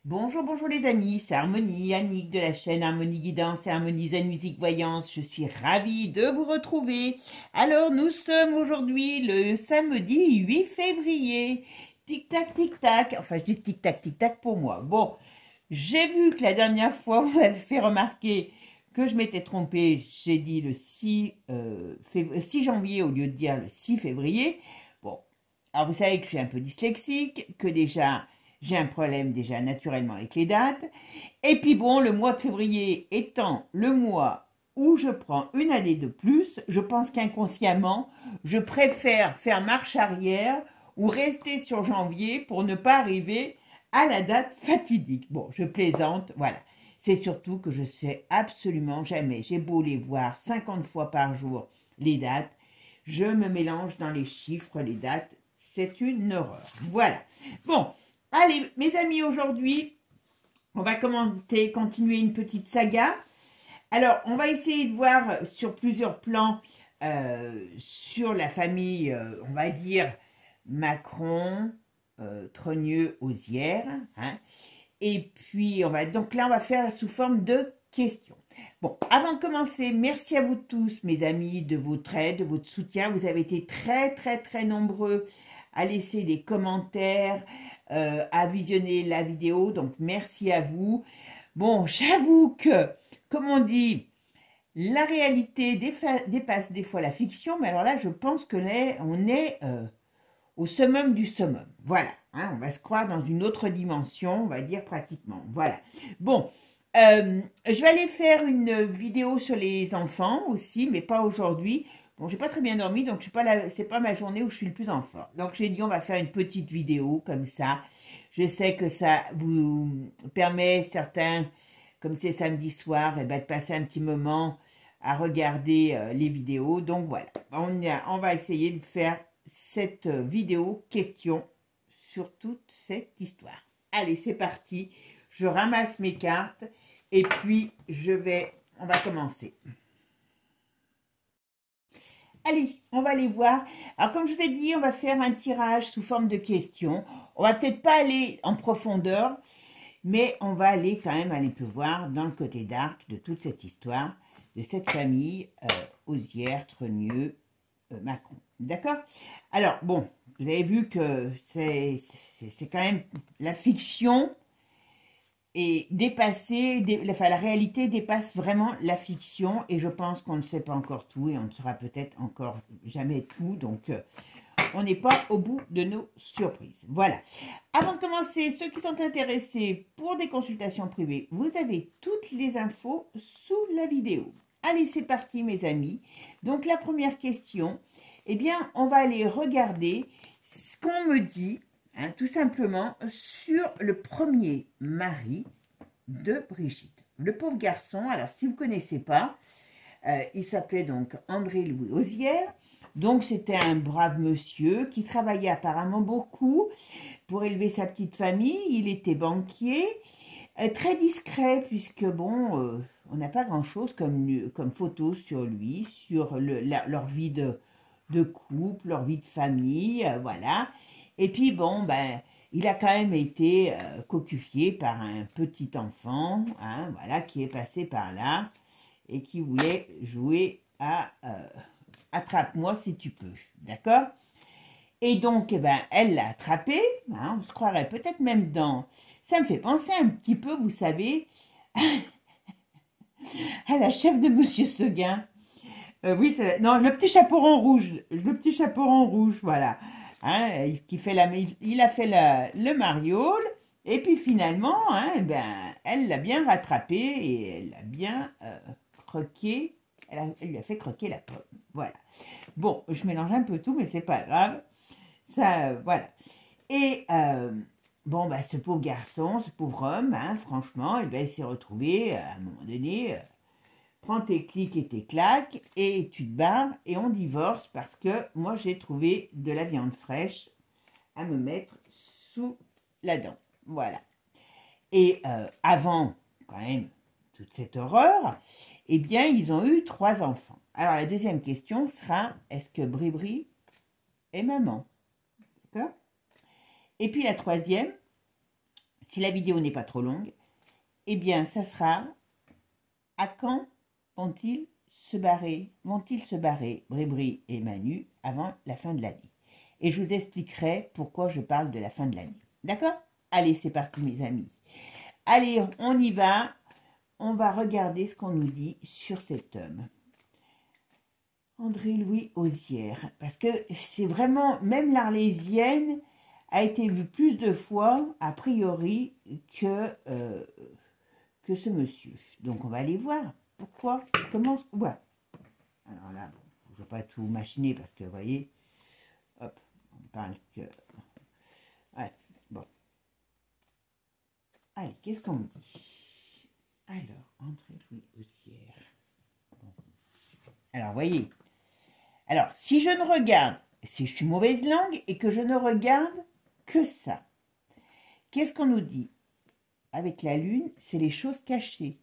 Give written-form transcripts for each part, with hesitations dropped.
Bonjour, bonjour les amis, c'est Harmonie, Annick de la chaîne Harmonie Guidance et Harmonie Zen Musique Voyance. Je suis ravie de vous retrouver. Alors, nous sommes aujourd'hui le samedi 8 février. Tic-tac, tic-tac. Enfin, je dis tic-tac, tic-tac pour moi. Bon, j'ai vu que la dernière fois, vous m'avez fait remarquer que je m'étais trompée. J'ai dit le 6 janvier au lieu de dire le 6 février. Bon, alors vous savez que je suis un peu dyslexique, que déjà... j'ai un problème déjà naturellement avec les dates. Et puis bon, le mois de février étant le mois où je prends une année de plus, je pense qu'inconsciemment, je préfère faire marche arrière ou rester sur janvier pour ne pas arriver à la date fatidique. Bon, je plaisante, voilà. C'est surtout que je sais absolument jamais. J'ai beau les voir 50 fois par jour, les dates. Je me mélange dans les chiffres, les dates. C'est une horreur. Voilà. Bon. Allez, mes amis, aujourd'hui, on va continuer une petite saga. Alors, on va essayer de voir sur plusieurs plans sur la famille, on va dire, Macron, Trogneux, Hozière. Hein. Et puis, donc là, on va faire sous forme de questions. Bon, avant de commencer, merci à vous tous, mes amis, de votre aide, de votre soutien. Vous avez été très, très, très nombreux à laisser des commentaires, à visionner la vidéo, donc merci à vous. Bon, j'avoue que, comme on dit, la réalité dépasse des fois la fiction, mais alors là, je pense que on est au summum du summum. Voilà, hein, on va se croire dans une autre dimension, on va dire pratiquement. Voilà. Bon, je vais aller faire une vidéo sur les enfants aussi, mais pas aujourd'hui. Bon, j'ai pas très bien dormi, donc c'est pas ma journée où je suis le plus en forme. Donc j'ai dit on va faire une petite vidéo comme ça. Je sais que ça vous permet certains, comme c'est samedi soir, de passer un petit moment à regarder les vidéos. Donc voilà, on va essayer de faire cette vidéo question sur toute cette histoire. Allez, c'est parti. Je ramasse mes cartes et puis on va commencer. Allez, on va aller voir. Alors, comme je vous ai dit, on va faire un tirage sous forme de questions. On va peut-être pas aller en profondeur, mais on va aller quand même aller peu voir dans le côté dark de toute cette histoire, de cette famille Hozière, Trogneux, Macron. D'accord? Alors, bon, vous avez vu que c'est quand même la fiction et la réalité dépasse vraiment la fiction et je pense qu'on ne sait pas encore tout et on ne saura peut-être encore jamais tout, donc on n'est pas au bout de nos surprises. Voilà. Avant de commencer, ceux qui sont intéressés pour des consultations privées, vous avez toutes les infos sous la vidéo. Allez, c'est parti mes amis. Donc la première question, eh bien, on va aller regarder ce qu'on me dit, hein, tout simplement, sur le premier mari de Brigitte. Le pauvre garçon, alors si vous ne connaissez pas, il s'appelait donc André-Louis Hozière. Donc c'était un brave monsieur qui travaillait apparemment beaucoup pour élever sa petite famille. Il était banquier, très discret puisque bon, on n'a pas grand-chose comme photo sur lui, sur leur vie de couple, leur vie de famille, voilà. Et puis bon, ben, il a quand même été cocufié par un petit enfant, hein, voilà, qui est passé par là et qui voulait jouer à attrape-moi si tu peux, d'accord? Et donc, eh ben, elle l'a attrapé, hein, on se croirait peut-être même dans... Ça me fait penser un petit peu, vous savez, à la chef de Monsieur Seguin. Oui, non, le petit chaperon rouge, voilà. Hein, il a fait le mariole, et puis finalement, hein, ben, elle l'a bien rattrapé, et elle l'a bien croqué, elle lui a fait croquer la pomme, voilà. Bon, je mélange un peu tout, mais c'est pas grave, ça, voilà. Et bon, bah, ce pauvre garçon, ce pauvre homme, hein, franchement, eh ben, il s'est retrouvé, à un moment donné... prends tes clics et tes claques et tu te barres et on divorce parce que moi j'ai trouvé de la viande fraîche à me mettre sous la dent. Voilà. Et avant quand même toute cette horreur, eh bien ils ont eu 3 enfants. Alors la deuxième question sera, est-ce que Bribri est maman? D'accord? Et puis la troisième, si la vidéo n'est pas trop longue, eh bien, ça sera à quand vont-ils se barrer, Brébri et Manu, avant la fin de l'année. Et je vous expliquerai pourquoi je parle de la fin de l'année. D'accord? Allez, c'est parti, mes amis. Allez, on y va. On va regarder ce qu'on nous dit sur cet homme. André-Louis Osière. Parce que c'est vraiment, même l'Arlésienne a été vue plus de fois, a priori, que ce monsieur. Donc, on va aller voir. Pourquoi? Comment? Ouais. Alors là, bon, je ne vais pas tout machiner parce que, vous voyez, hop, on parle que... Ouais, bon. Allez, qu'est-ce qu'on me dit? Alors, André-Louis Osière. Bon. Alors, voyez. Alors, si je ne regarde, si je suis mauvaise langue et que je ne regarde que ça, qu'est-ce qu'on nous dit? Avec la lune, c'est les choses cachées.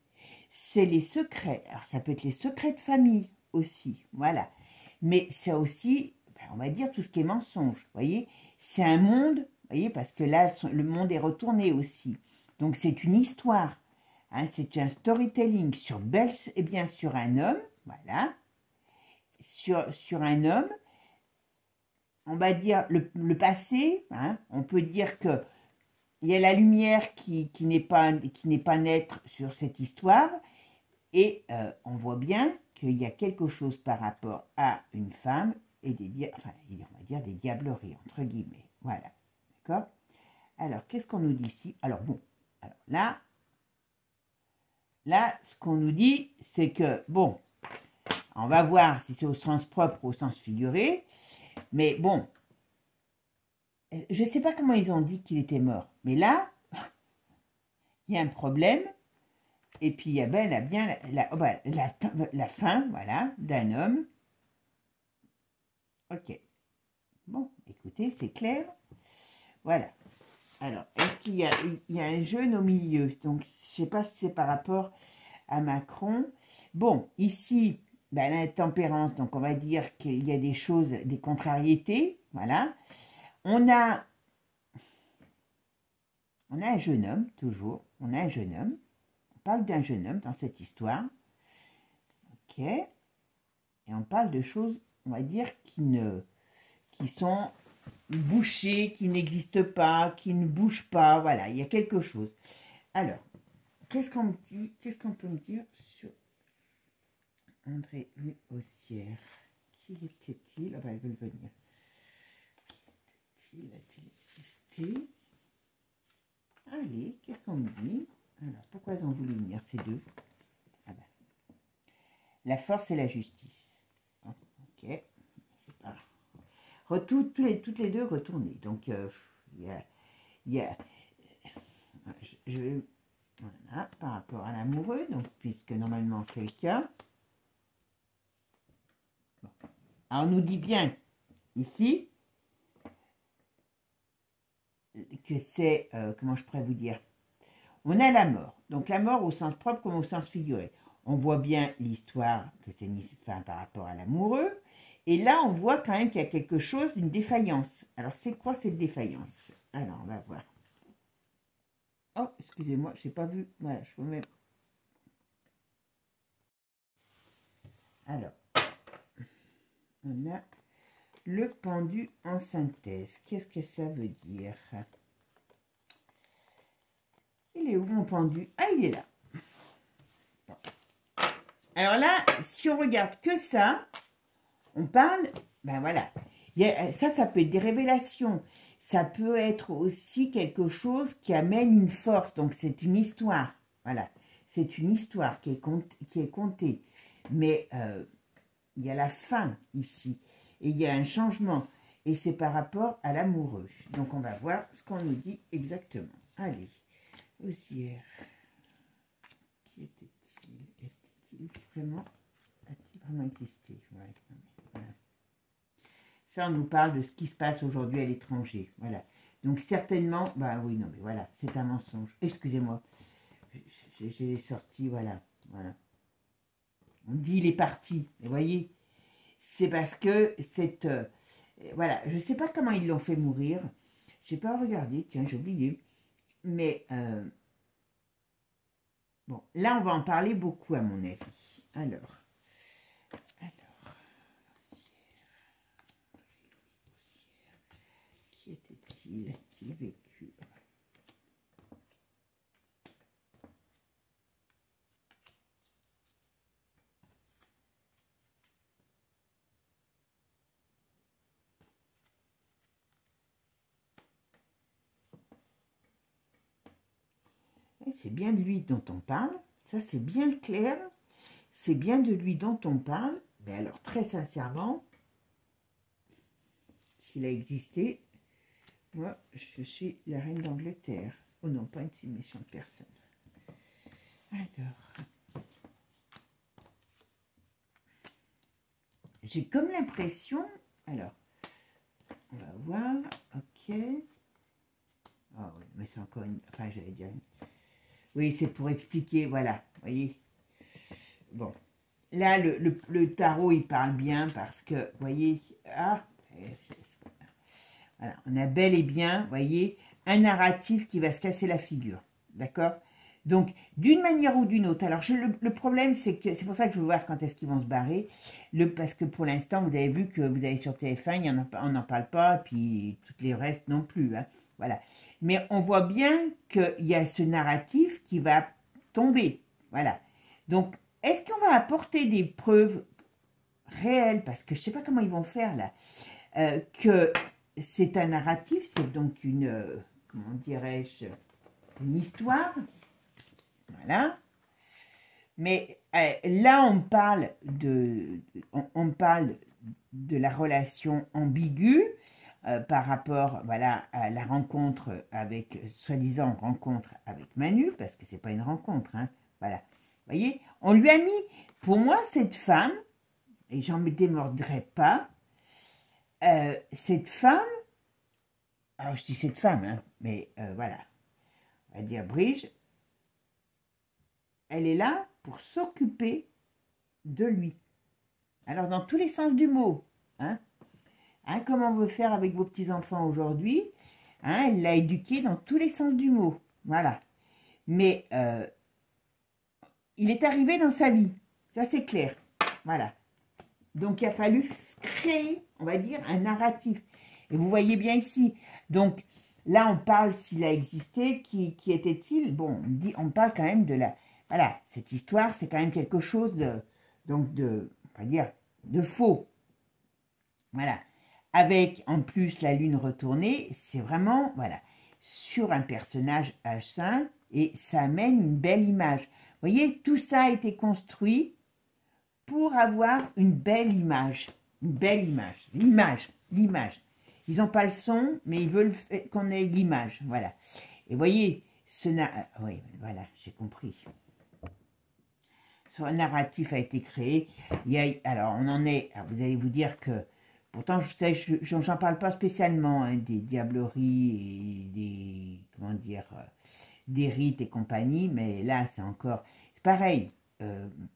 C'est les secrets. Alors, ça peut être les secrets de famille aussi, voilà. Mais c'est aussi, on va dire, tout ce qui est mensonge, vous voyez. C'est un monde, vous voyez, parce que là, le monde est retourné aussi. Donc, c'est une histoire, hein, c'est un storytelling sur et bien sur un homme, voilà. Sur un homme, on va dire le passé, hein, on peut dire que il y a la lumière qui n'est pas nette sur cette histoire, et on voit bien qu'il y a quelque chose par rapport à une femme et enfin, on va dire des diableries, entre guillemets. Voilà, d'accord? Alors, qu'est-ce qu'on nous dit ici? Alors, bon, alors là, ce qu'on nous dit, c'est que, bon, on va voir si c'est au sens propre ou au sens figuré, mais bon, je ne sais pas comment ils ont dit qu'il était mort, mais là, il y a un problème, et puis il y a bien la fin, voilà, d'un homme. Ok. Bon, écoutez, c'est clair. Voilà. Alors, est-ce qu'il y a un jeune au milieu? Donc, je ne sais pas si c'est par rapport à Macron. Bon, ici, ben, la tempérance, donc on va dire qu'il y a des choses, des contrariétés, voilà. On a un jeune homme, toujours, on a un jeune homme, on parle d'un jeune homme dans cette histoire, ok, et on parle de choses, on va dire, qui sont bouchées, qui n'existent pas, qui ne bougent pas, voilà, il y a quelque chose. Alors, qu'est-ce qu'on me dit, qu'est-ce qu'on peut me dire sur André-Louis Osière? Qui était-il? Ah ben, ils veulent venir. Qui a-t-il existé? Allez, qu'est-ce qu'on me dit? Alors, pourquoi ils ont voulu venir, ces deux? Ah ben, la force et la justice. Oh, ok, c'est pas... toutes les deux retournées. Donc, il y a voilà, par rapport à l'amoureux, donc, puisque normalement c'est le cas. Bon. Alors, on nous dit bien, ici, que c'est, comment je pourrais vous dire, on a la mort. Donc la mort au sens propre comme au sens figuré. On voit bien l'histoire que c'est une fin par rapport à l'amoureux. Et là, on voit quand même qu'il y a quelque chose, d'une défaillance. Alors, c'est quoi cette défaillance? Alors, on va voir. Oh, excusez-moi, je n'ai pas vu. Voilà, je vous mets... Alors, on a le pendu en synthèse. Qu'est-ce que ça veut dire? Il est où mon pendu? Ah, il est là. Bon. Alors là, si on regarde que ça, on parle, ben voilà. Ça peut être des révélations. Ça peut être aussi quelque chose qui amène une force. Donc, c'est une histoire. Voilà. C'est une histoire qui est contée. Mais il y a la fin ici. Et il y a un changement. Et c'est par rapport à l'amoureux. Donc, on va voir ce qu'on nous dit exactement. Allez. Osière. Qui était-il? Est-il vraiment... A-t-il vraiment existé? Ouais. Voilà. Ça, on nous parle de ce qui se passe aujourd'hui à l'étranger. Voilà. Donc, certainement... Bah oui, non, mais voilà. C'est un mensonge. Excusez-moi. J'ai sorti, voilà. Voilà. On dit il est parti. Vous voyez, c'est parce que cette... voilà. Je ne sais pas comment ils l'ont fait mourir. Je n'ai pas regardé. Tiens, j'ai oublié. Mais bon, là, on va en parler beaucoup, à mon avis. Alors, qui était-il? Qui vécu? C'est bien de lui dont on parle. Ça, c'est bien clair. C'est bien de lui dont on parle. Mais alors, très sincèrement, s'il a existé, moi, je suis la reine d'Angleterre. Oh non, pas une si méchante personne. Alors, j'ai comme l'impression... Alors, on va voir. Ok. Ah oui, mais c'est encore une... Enfin, j'allais dire... Oui, c'est pour expliquer, voilà. Vous voyez. Bon. Là, le tarot, il parle bien parce que, vous voyez... Ah, voilà, on a bel et bien, vous voyez, un narratif qui va se casser la figure. D'accord? Donc, d'une manière ou d'une autre. Alors, le problème, c'est que c'est pour ça que je veux voir quand est-ce qu'ils vont se barrer. Parce que pour l'instant, vous avez vu que vous avez sur TF1, on n'en parle pas, puis toutes les restes non plus. Hein, voilà. Mais on voit bien qu'il y a ce narratif qui va tomber. Voilà. Donc, est-ce qu'on va apporter des preuves réelles? Parce que je ne sais pas comment ils vont faire là. Que c'est un narratif, c'est donc une, comment dirais-je, une histoire. Voilà. Mais là, on parle de la relation ambiguë par rapport, voilà, à la rencontre avec, soi-disant rencontre avec Manu, parce que c'est pas une rencontre, hein, voilà. Vous voyez, on lui a mis, pour moi, cette femme, et j'en me démordrai pas, cette femme, alors je dis cette femme, hein, mais voilà, on va dire Brigitte, elle est là pour s'occuper de lui. Alors, dans tous les sens du mot, hein, comme on veut faire avec vos petits-enfants aujourd'hui, hein, elle l'a éduqué dans tous les sens du mot. Voilà. Mais il est arrivé dans sa vie. Ça, c'est clair. Voilà. Donc, il a fallu créer, on va dire, un narratif. Et vous voyez bien ici. Donc, là, on parle s'il a existé. Qui était-il? Bon, on parle quand même de la... Voilà, cette histoire, c'est quand même quelque chose de... Donc, on va dire, de faux. Voilà. Avec, en plus, la lune retournée, c'est vraiment, voilà, sur un personnage H5, et ça amène une belle image. Vous voyez, tout ça a été construit pour avoir une belle image. Une belle image. L'image. Ils n'ont pas le son, mais ils veulent qu'on ait l'image. Voilà. Et vous voyez, oui, voilà, j'ai compris. Ce narratif a été créé. Alors, on en est... Alors, vous allez vous dire que... Pourtant, je n'en parle pas spécialement, hein, des diableries et des... Comment dire... des rites et compagnie, mais là, c'est encore... Pareil,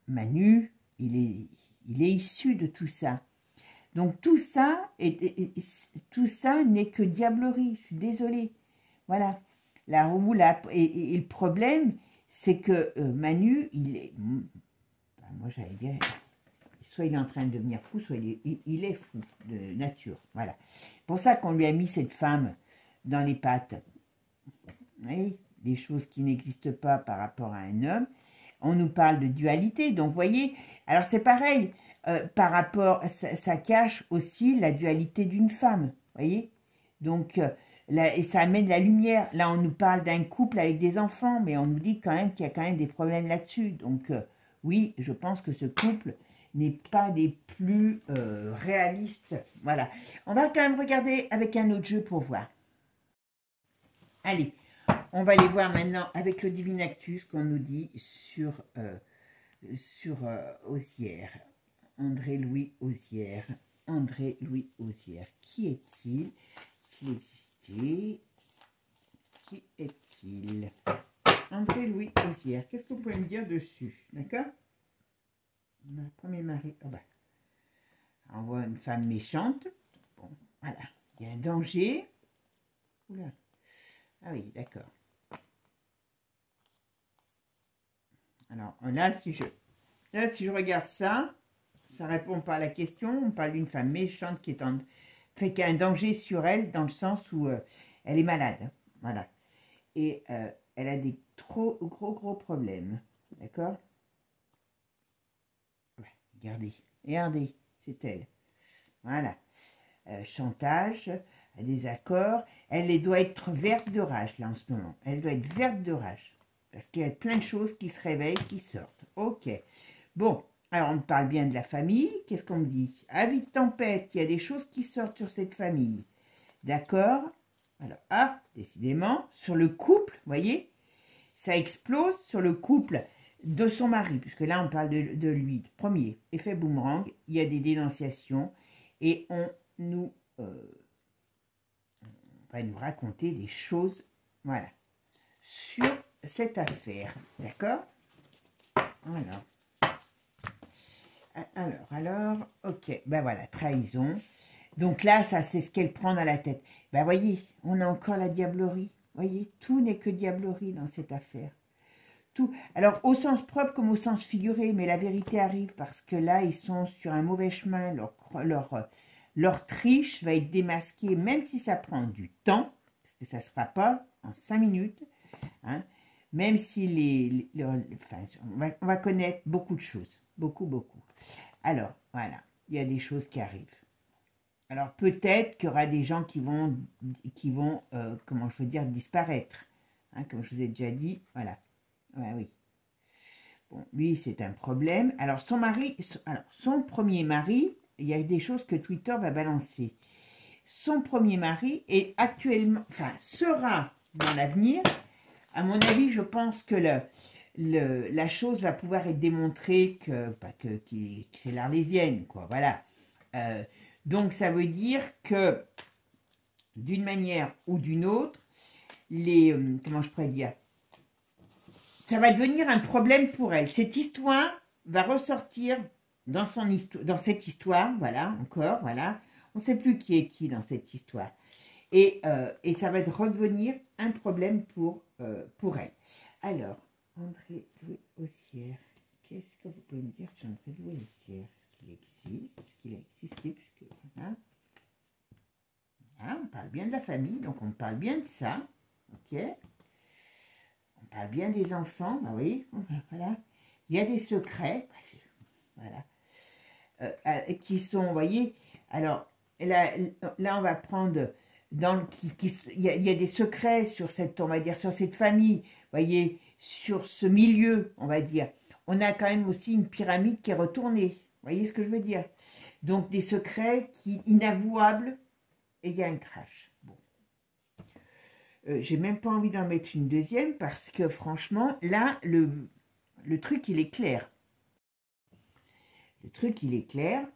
Manu, il est issu de tout ça. Donc, tout ça n'est que diablerie. Je suis désolée. Voilà. La roue, et le problème, c'est que Manu, il est... Moi, j'allais dire, soit il est en train de devenir fou, soit il est fou de nature. Voilà. C'est pour ça qu'on lui a mis cette femme dans les pattes. Oui, des choses qui n'existent pas par rapport à un homme. On nous parle de dualité. Donc, vous voyez, alors c'est pareil, par rapport, ça cache aussi la dualité d'une femme. Vous voyez. Donc, et ça amène la lumière. Là, on nous parle d'un couple avec des enfants, mais on nous dit quand même qu'il y a quand même des problèmes là-dessus. Donc, oui, je pense que ce couple n'est pas des plus réalistes. Voilà. On va quand même regarder avec un autre jeu pour voir. Allez, on va aller voir maintenant avec le Divinactus qu'on nous dit sur Osière. André-Louis Osière. André-Louis Osière. Qui est-il? Qui existait? Qui est-il? André-Louis Osière. Qu'est-ce que vous pouvez me dire dessus? D'accord? Mon premier mari. Oh ben. On voit une femme méchante. Bon, voilà. Il y a un danger. Oula. Ah oui, d'accord. Alors là, si je regarde ça, ça répond pas à la question. On parle d'une femme méchante qui a un danger sur elle dans le sens où elle est malade. Voilà. Et elle a des gros problèmes. D'accord? Ouais, regardez, c'est elle. Voilà. Chantage, désaccord. Elle doit être verte de rage là en ce moment. Elle doit être verte de rage. Parce qu'il y a plein de choses qui se réveillent, qui sortent. Ok. Bon, alors on parle bien de la famille. Qu'est-ce qu'on me dit? Avis de tempête, il y a des choses qui sortent sur cette famille. D'accord? Alors, décidément, sur le couple, voyez, ça explose sur le couple de son mari, puisque là on parle de lui. Premier, effet boomerang, il y a des dénonciations et on va nous raconter des choses, voilà, sur cette affaire, d'accord? Alors, ok, ben voilà, trahison. Donc là, ça, c'est ce qu'elle prend dans la tête. Ben voyez, on a encore la diablerie. Voyez, tout n'est que diablerie dans cette affaire. Tout. Alors, au sens propre comme au sens figuré, mais la vérité arrive parce que là, ils sont sur un mauvais chemin. Leur triche va être démasquée, même si ça prend du temps, parce que ça ne se fera pas en 5 minutes. Hein, même si on va connaître beaucoup de choses. Beaucoup. Alors, voilà, il y a des choses qui arrivent. Alors, peut-être qu'il y aura des gens qui vont comment je veux dire, disparaître. Hein, comme je vous ai déjà dit, voilà. Ouais, oui. Bon, lui, c'est un problème. Alors, son premier mari, il y a des choses que Twitter va balancer. Son premier mari est actuellement, sera dans l'avenir. À mon avis, je pense que la chose va pouvoir être démontrée que c'est l'arlésienne, quoi. Voilà. Donc, ça veut dire que, d'une manière ou d'une autre, comment je pourrais dire, ça va devenir un problème pour elle. Cette histoire va ressortir dans cette histoire, voilà, encore, voilà. On ne sait plus qui est qui dans cette histoire. Et ça va redevenir un problème pour elle. Alors, André-Louis Haussière, qu'est-ce que vous pouvez me dire sur André-Louis Haussière? Est-ce qu'il a existé puisque, hein? On parle bien de la famille, donc on parle bien de ça, ok? On parle bien des enfants, bah oui, voilà. Il y a des secrets, voilà, qui sont, vous voyez, alors là on va prendre il y a des secrets sur cette, on va dire, sur cette famille, vous voyez, sur ce milieu, on va dire. On a quand même aussi une pyramide qui est retournée, vous voyez ce que je veux dire? Donc des secrets inavouables, et il y a un crash. Bon. J'ai même pas envie d'en mettre une deuxième parce que franchement, là, le truc, il est clair. Le truc, il est clair.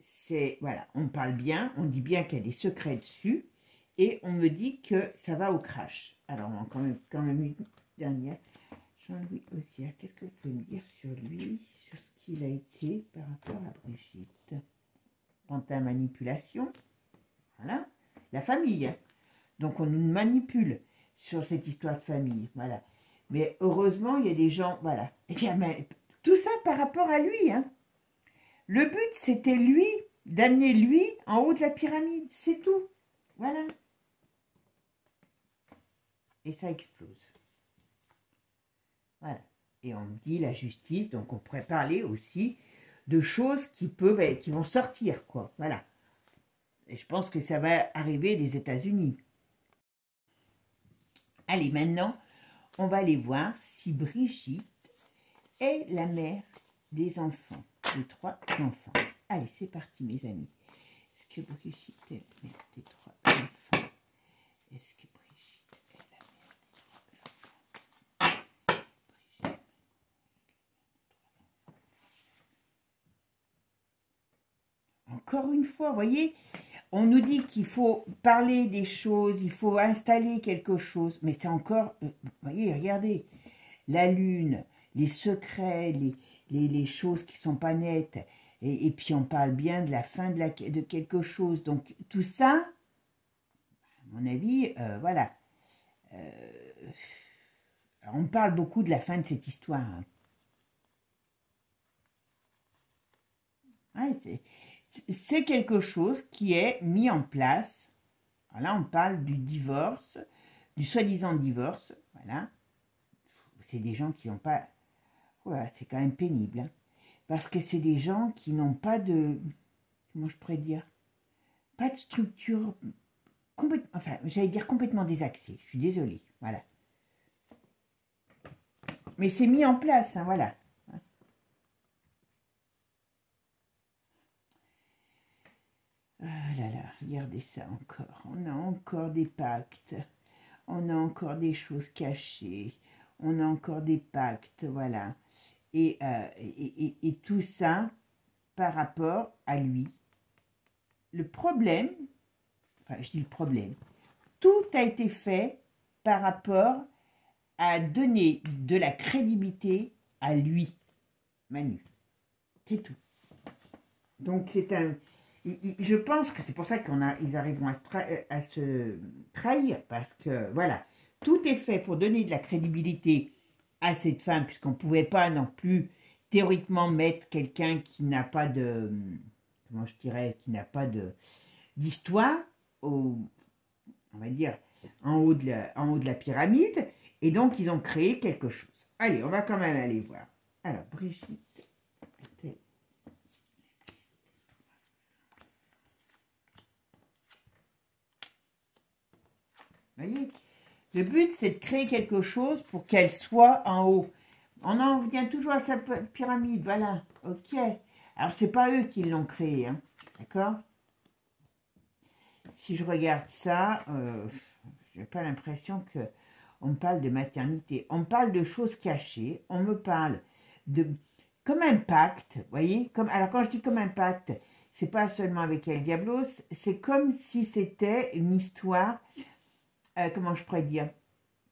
C'est, voilà, on parle bien, on dit bien qu'il y a des secrets dessus et on me dit que ça va au crash. Alors, quand même une dernière. Jean-Louis Haussière, qu'est-ce que vous pouvez me dire sur lui, sur ce qu'il a été par rapport à Brigitte? Quant à manipulation, voilà, la famille, hein. Donc, on nous manipule sur cette histoire de famille, voilà. Mais heureusement, il y a des gens, voilà. Et bien, mais, tout ça par rapport à lui, hein. Le but, c'était lui, d'amener lui en haut de la pyramide, c'est tout. Voilà. Et ça explose. Voilà. Et on me dit la justice, donc on pourrait parler aussi de choses qui vont sortir, quoi. Voilà. Et je pense que ça va arriver des États-Unis. Allez, maintenant, on va aller voir si Brigitte est la mère des enfants, des 3 enfants. Allez, c'est parti, mes amis. Est-ce que Brigitte est la mère des 3 enfants? Est-ce que Brigitte est la mère des 3 enfants? Brigitte. Encore une fois, vous voyez, on nous dit qu'il faut parler des choses, il faut installer quelque chose, mais c'est encore, vous voyez, regardez, la lune, les secrets, les choses qui sont pas nettes, et puis on parle bien de la fin de quelque chose, donc tout ça, à mon avis, voilà. Alors, on parle beaucoup de la fin de cette histoire, hein. Ouais, c'est quelque chose qui est mis en place. Alors là, on parle du divorce, du soi-disant divorce. Voilà. C'est des gens qui n'ont pas... Voilà, c'est quand même pénible. Hein, parce que c'est des gens qui n'ont pas de... Comment je pourrais dire? Pas de structure... Enfin, j'allais dire complètement désaxée. Je suis désolée. Voilà. Mais c'est mis en place, hein, voilà. Ah là là, regardez ça encore. On a encore des pactes. On a encore des choses cachées. On a encore des pactes, voilà. Et tout ça par rapport à lui. Le problème, enfin je dis le problème, tout a été fait par rapport à donner de la crédibilité à lui, Manu. C'est tout. Donc c'est un... Je pense que c'est pour ça qu'ils arriveront à se trahir, parce que voilà, tout est fait pour donner de la crédibilité à cette femme, puisqu'on ne pouvait pas non plus théoriquement mettre quelqu'un qui n'a pas de... Comment je dirais? Qui n'a pas d'histoire, on va dire, en haut de la pyramide, et donc ils ont créé quelque chose. Allez, on va quand même aller voir. Alors, Brigitte... Voyez, le but, c'est de créer quelque chose pour qu'elle soit en haut. On en vient toujours à sa pyramide, voilà. Ok. Alors, c'est pas eux qui l'ont créé, hein. D'accord? Si je regarde ça, j'ai pas l'impression que on me parle de maternité. On me parle de choses cachées. On me parle de comme un pacte, voyez? Alors, quand je dis comme un pacte, c'est pas seulement avec El Diablos, c'est comme si c'était une histoire... comment je pourrais dire,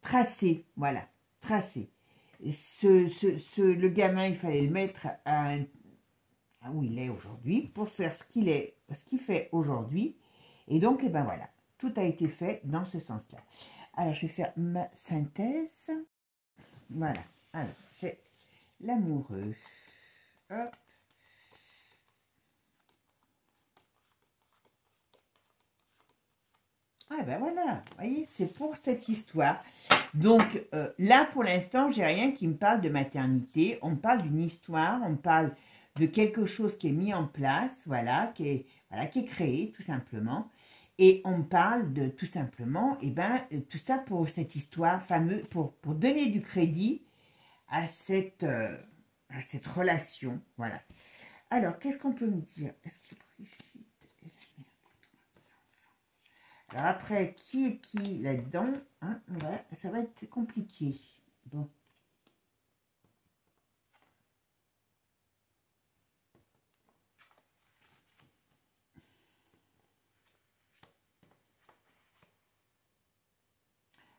tracé, voilà, tracé. Le gamin, il fallait le mettre à où il est aujourd'hui pour faire ce qu'il fait aujourd'hui. Et donc, eh ben voilà, tout a été fait dans ce sens-là. Alors, je vais faire ma synthèse. Voilà, alors, c'est l'amoureux. Hop. Ah ben voilà, vous voyez, c'est pour cette histoire. Donc là, pour l'instant, j'ai rien qui me parle de maternité. On me parle d'une histoire, on me parle de quelque chose qui est mis en place, voilà, qui est créé, tout simplement. Et on me parle de, tout simplement, et ben, tout ça pour cette histoire fameuse, pour donner du crédit à cette relation, voilà. Alors, qu'est-ce qu'on peut me dire? Est-ce que alors après, qui est qui là-dedans, hein, ouais, ça va être compliqué. Bon.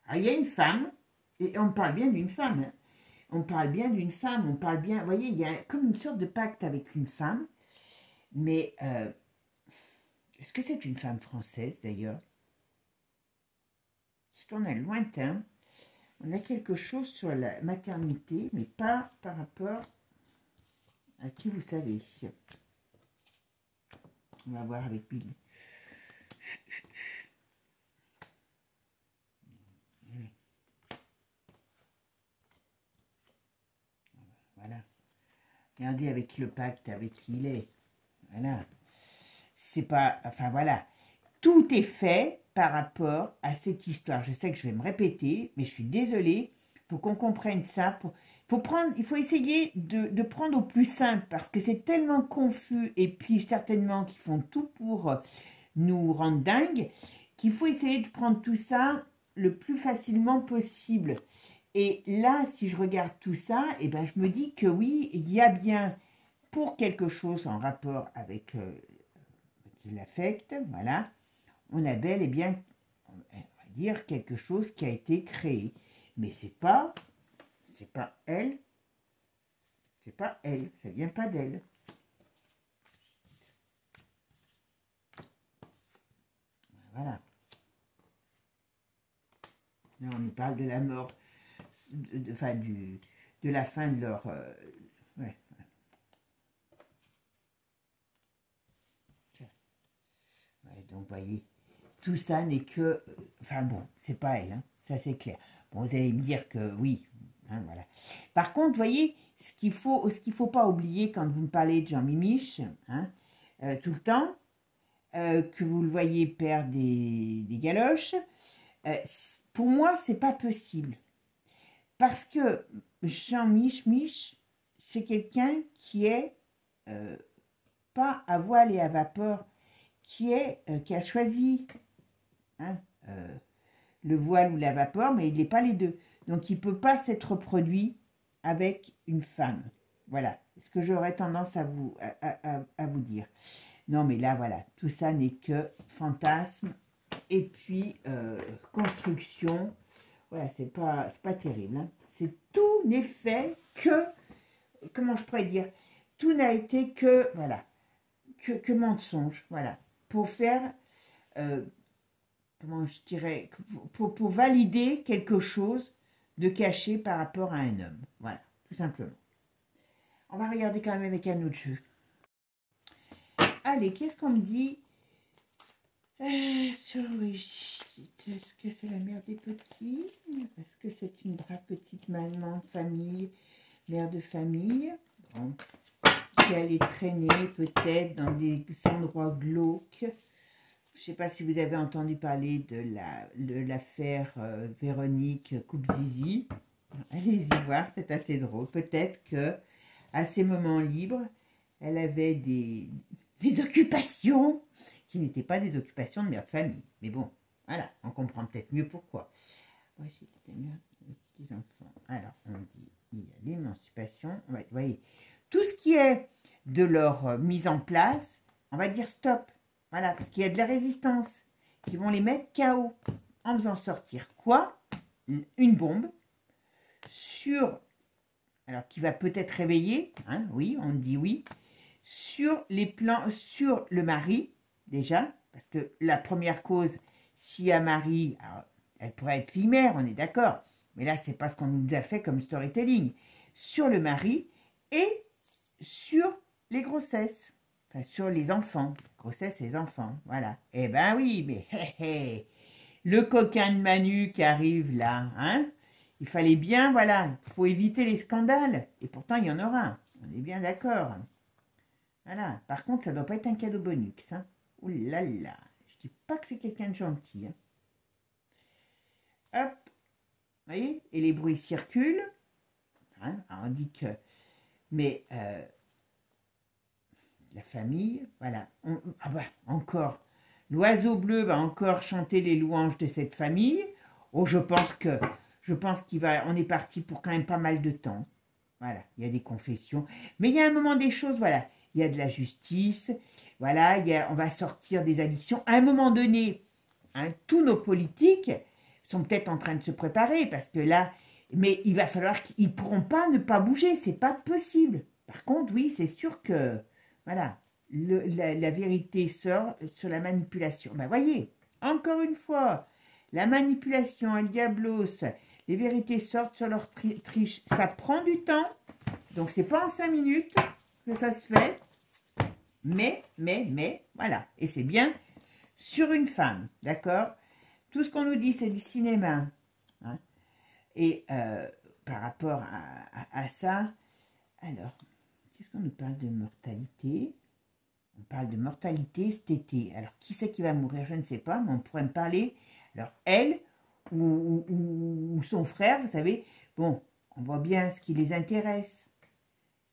Alors, il y a une femme, et on parle bien d'une femme. Hein. On parle bien d'une femme, on parle bien... Vous voyez, il y a comme une sorte de pacte avec une femme. Mais est-ce que c'est une femme française, d'ailleurs? Parce qu'on a lointain. On a quelque chose sur la maternité, mais pas par rapport à qui vous savez. On va voir avec Billy. Voilà. Regardez avec le pacte, avec qui il est. Voilà. C'est pas... Enfin, voilà. Tout est fait par rapport à cette histoire. Je sais que je vais me répéter, mais je suis désolée. Pour qu'on comprenne ça, il faut essayer de prendre au plus simple parce que c'est tellement confus et puis certainement qu'ils font tout pour nous rendre dingues qu'il faut essayer de prendre tout ça le plus facilement possible. Et là, si je regarde tout ça, eh ben, je me dis que oui, il y a bien pour quelque chose en rapport avec qui l'affecte, voilà, on a bel et bien, on va dire, quelque chose qui a été créé. Mais c'est pas elle, ça vient pas d'elle. Voilà. Là, on nous parle de la mort, enfin, de la fin de leur... ouais. donc vous voyez, tout ça n'est que... Enfin bon, c'est pas elle, hein, ça c'est clair. Bon, vous allez me dire que oui, hein, voilà. Par contre, vous voyez, ce qu'il faut pas oublier quand vous me parlez de Jean Mimiche, hein, tout le temps, que vous le voyez perdre des galoches, pour moi, c'est pas possible. Parce que Jean Mich, c'est quelqu'un qui est pas à voile et à vapeur, qui a choisi hein, le voile ou la vapeur, mais il n'est pas les deux. Donc, il ne peut pas s'être reproduit avec une femme. Voilà ce que j'aurais tendance à vous dire. Non, mais là, voilà, tout ça n'est que fantasme et puis construction. Voilà, c'est pas terrible. Hein. Tout n'est fait que, comment je pourrais dire, tout n'a été que, voilà, que mensonge, voilà, pour faire, comment je dirais, pour valider quelque chose de caché par rapport à un homme. Voilà, tout simplement. On va regarder quand même avec un autre jeu. Allez, qu'est-ce qu'on me dit sur Brigitte? Est-ce que c'est la mère des petits? Est-ce que c'est une brave petite maman de famille, mère de famille bon, qui allait traîner peut-être dans des endroits glauques? Je ne sais pas si vous avez entendu parler de l'affaire Véronique Coupe-Zizi. Allez-y voir, c'est assez drôle. Peut-être que à ses moments libres, elle avait des occupations qui n'étaient pas des occupations de mère de famille. Mais bon, voilà, on comprend peut-être mieux pourquoi. Moi, j'ai des petits-enfants. Alors, on dit, il y a l'émancipation. Vous voyez, tout ce qui est de leur mise en place, on va dire stop. Voilà, parce qu'il y a de la résistance qui vont les mettre KO en faisant sortir quoi? Une bombe sur, alors qui va peut-être réveiller, hein, oui, on dit oui, sur les plans, sur le mari, déjà, parce que la première cause, si un mari, alors, elle pourrait être fille-mère, on est d'accord, mais là, c'est pas ce qu'on nous a fait comme storytelling, sur le mari et sur les grossesses, enfin, sur les enfants, grossesse et les enfants, voilà. Eh ben oui, mais le coquin de Manu qui arrive là, hein, il fallait bien, voilà, il faut éviter les scandales, et pourtant il y en aura, on est bien d'accord. Voilà, par contre, ça ne doit pas être un cadeau bonus. Hein. Ouh là là, je ne dis pas que c'est quelqu'un de gentil. Hein. Hop, vous voyez, et les bruits circulent. Hein, on dit que... Mais la famille, voilà. Ah bah, encore, l'oiseau bleu va encore chanter les louanges de cette famille. Oh, je pense on est parti pour quand même pas mal de temps. Voilà, il y a des confessions. Mais il y a un moment des choses, voilà. Il y a de la justice, voilà, on va sortir des addictions. À un moment donné, hein, tous nos politiques sont peut-être en train de se préparer, parce que là, mais il va falloir qu'ils ne pourront pas ne pas bouger, c'est pas possible. Par contre, oui, c'est sûr que, voilà, la vérité sort sur la manipulation. Ben, voyez, encore une fois, la manipulation, el diablos, les vérités sortent sur leur triche. Ça prend du temps, donc c'est pas en 5 minutes que ça se fait, mais, voilà, et c'est bien sur une femme, d'accord? Tout ce qu'on nous dit, c'est du cinéma, hein? Et par rapport à ça, alors, qu'est-ce qu'on nous parle de mortalité? On parle de mortalité cet été. Alors, qui c'est qui va mourir? Je ne sais pas, mais on pourrait me parler, alors, elle ou son frère, vous savez, bon, on voit bien ce qui les intéresse.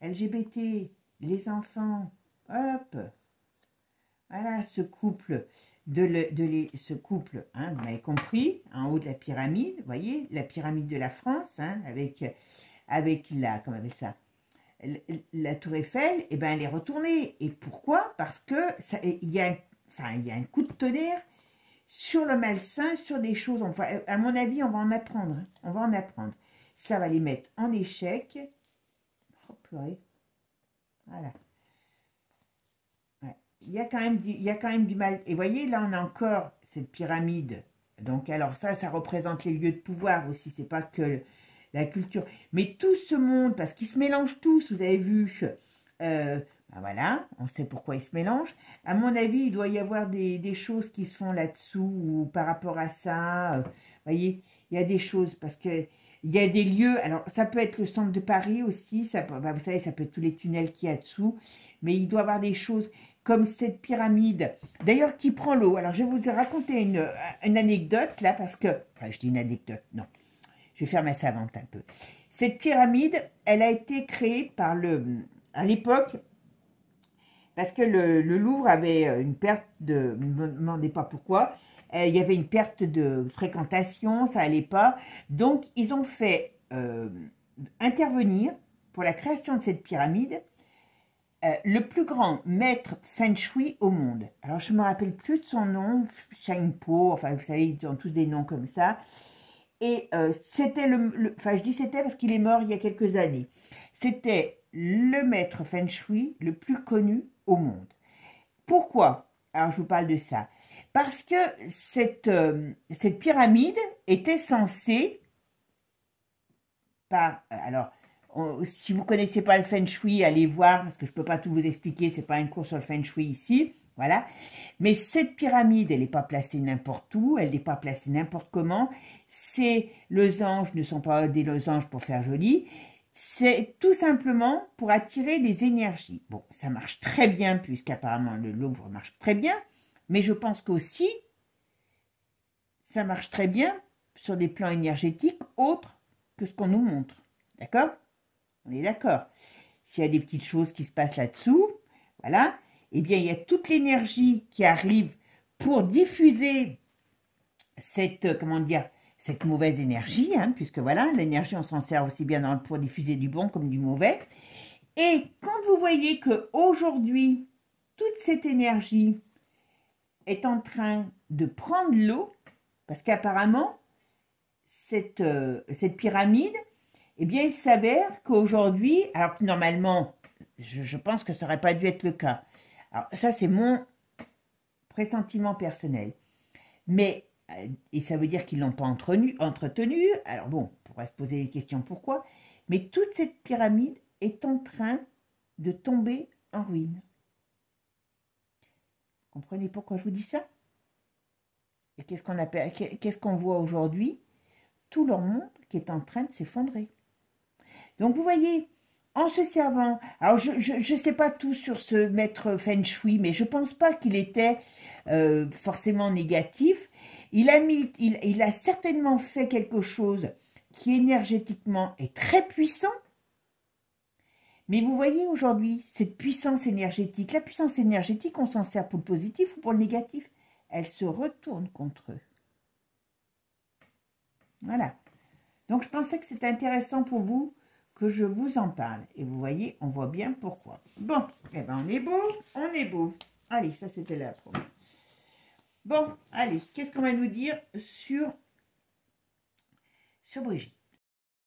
LGBT, les enfants, hop, voilà, ce couple, ce couple, hein, vous m'avez compris, en haut de la pyramide, vous voyez, la pyramide de la France, hein, avec la, comment on appelle ça, la tour Eiffel, et ben elle est retournée. Et pourquoi? Parce que il y a un coup de tonnerre sur le malsain, sur des choses, à mon avis, on va en apprendre, hein, on va en apprendre. Ça va les mettre en échec. Oh, purée. Voilà. Ouais. Il y a quand même du mal. Et voyez, là, on a encore cette pyramide. Donc, alors ça représente les lieux de pouvoir aussi. C'est pas que la culture. Mais tout ce monde, parce qu'ils se mélangent tous, vous avez vu. Ah, voilà, on sait pourquoi ils se mélangent. À mon avis, il doit y avoir des choses qui se font là-dessous ou par rapport à ça. Vous voyez, il y a des choses parce que il y a des lieux. Alors, ça peut être le centre de Paris aussi. Ça, vous savez, ça peut être tous les tunnels qu'il y a dessous. Mais il doit y avoir des choses comme cette pyramide. D'ailleurs, qui prend l'eau. Alors, je vais vous raconter une anecdote là parce que... Enfin, je dis une anecdote, non. Je vais faire ma savante un peu. Cette pyramide, elle a été créée par à l'époque... Parce que le Louvre avait une perte de... Ne me demandez pas pourquoi. Il y avait une perte de fréquentation, ça n'allait pas. Donc, ils ont fait intervenir, pour la création de cette pyramide, le plus grand maître Feng Shui au monde. Alors, je ne me rappelle plus de son nom, Shang Po, enfin, vous savez, ils ont tous des noms comme ça. Et c'était enfin, je dis c'était parce qu'il est mort il y a quelques années. C'était le maître Feng Shui le plus connu au monde. Pourquoi? Alors, je vous parle de ça. Parce que cette pyramide était censée, alors, si vous ne connaissez pas le Feng Shui, allez voir, parce que je ne peux pas tout vous expliquer, ce n'est pas un cours sur le Feng Shui ici, voilà. Mais cette pyramide, elle n'est pas placée n'importe où, elle n'est pas placée n'importe comment. Ces losanges ne sont pas des losanges pour faire joli, c'est tout simplement pour attirer des énergies. Bon, ça marche très bien, puisqu'apparemment le Louvre marche très bien, mais je pense qu'aussi, ça marche très bien sur des plans énergétiques autres que ce qu'on nous montre. D'accord? On est d'accord. S'il y a des petites choses qui se passent là-dessous, voilà, eh bien, il y a toute l'énergie qui arrive pour diffuser cette, comment dire, cette mauvaise énergie, hein, puisque voilà, l'énergie, on s'en sert aussi bien pour diffuser du bon comme du mauvais. Et quand vous voyez qu'aujourd'hui, toute cette énergie est en train de prendre l'eau, parce qu'apparemment, cette pyramide, eh bien, il s'avère qu'aujourd'hui, alors que normalement, je pense que ça n'aurait pas dû être le cas. Alors, ça, c'est mon pressentiment personnel. Mais, et ça veut dire qu'ils ne l'ont pas entretenu. Alors bon, on pourrait se poser des questions pourquoi. Mais toute cette pyramide est en train de tomber en ruine. Vous comprenez pourquoi je vous dis ça? Et qu'est-ce qu'on voit aujourd'hui? Tout leur monde qui est en train de s'effondrer. Donc vous voyez, en se servant, alors je ne sais pas tout sur ce maître Feng Shui, mais je ne pense pas qu'il était forcément négatif. Il a certainement fait quelque chose qui énergétiquement est très puissant. Mais vous voyez aujourd'hui, cette puissance énergétique, la puissance énergétique, on s'en sert pour le positif ou pour le négatif. Elle se retourne contre eux. Voilà. Donc je pensais que c'était intéressant pour vous que je vous en parle. Et vous voyez, on voit bien pourquoi. Bon, eh ben on est beau, on est beau. Allez, ça c'était la première. Bon, allez, qu'est-ce qu'on va nous dire sur Brigitte?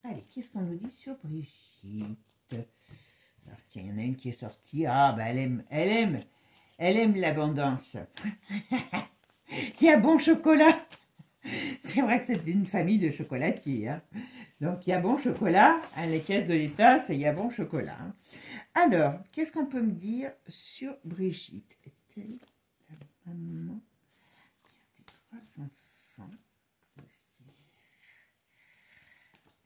Allez, qu'est-ce qu'on nous dit sur Brigitte? Alors, tiens, il y en a une qui est sortie. Ah, ben elle aime l'abondance. Il y a bon chocolat. C'est vrai que c'est une famille de chocolatiers. Hein. Donc, il y a bon chocolat. Hein, les caisses de l'État, c'est il y a bon chocolat. Hein. Alors, qu'est-ce qu'on peut me dire sur Brigitte? Est-elle la maman des 3 enfants?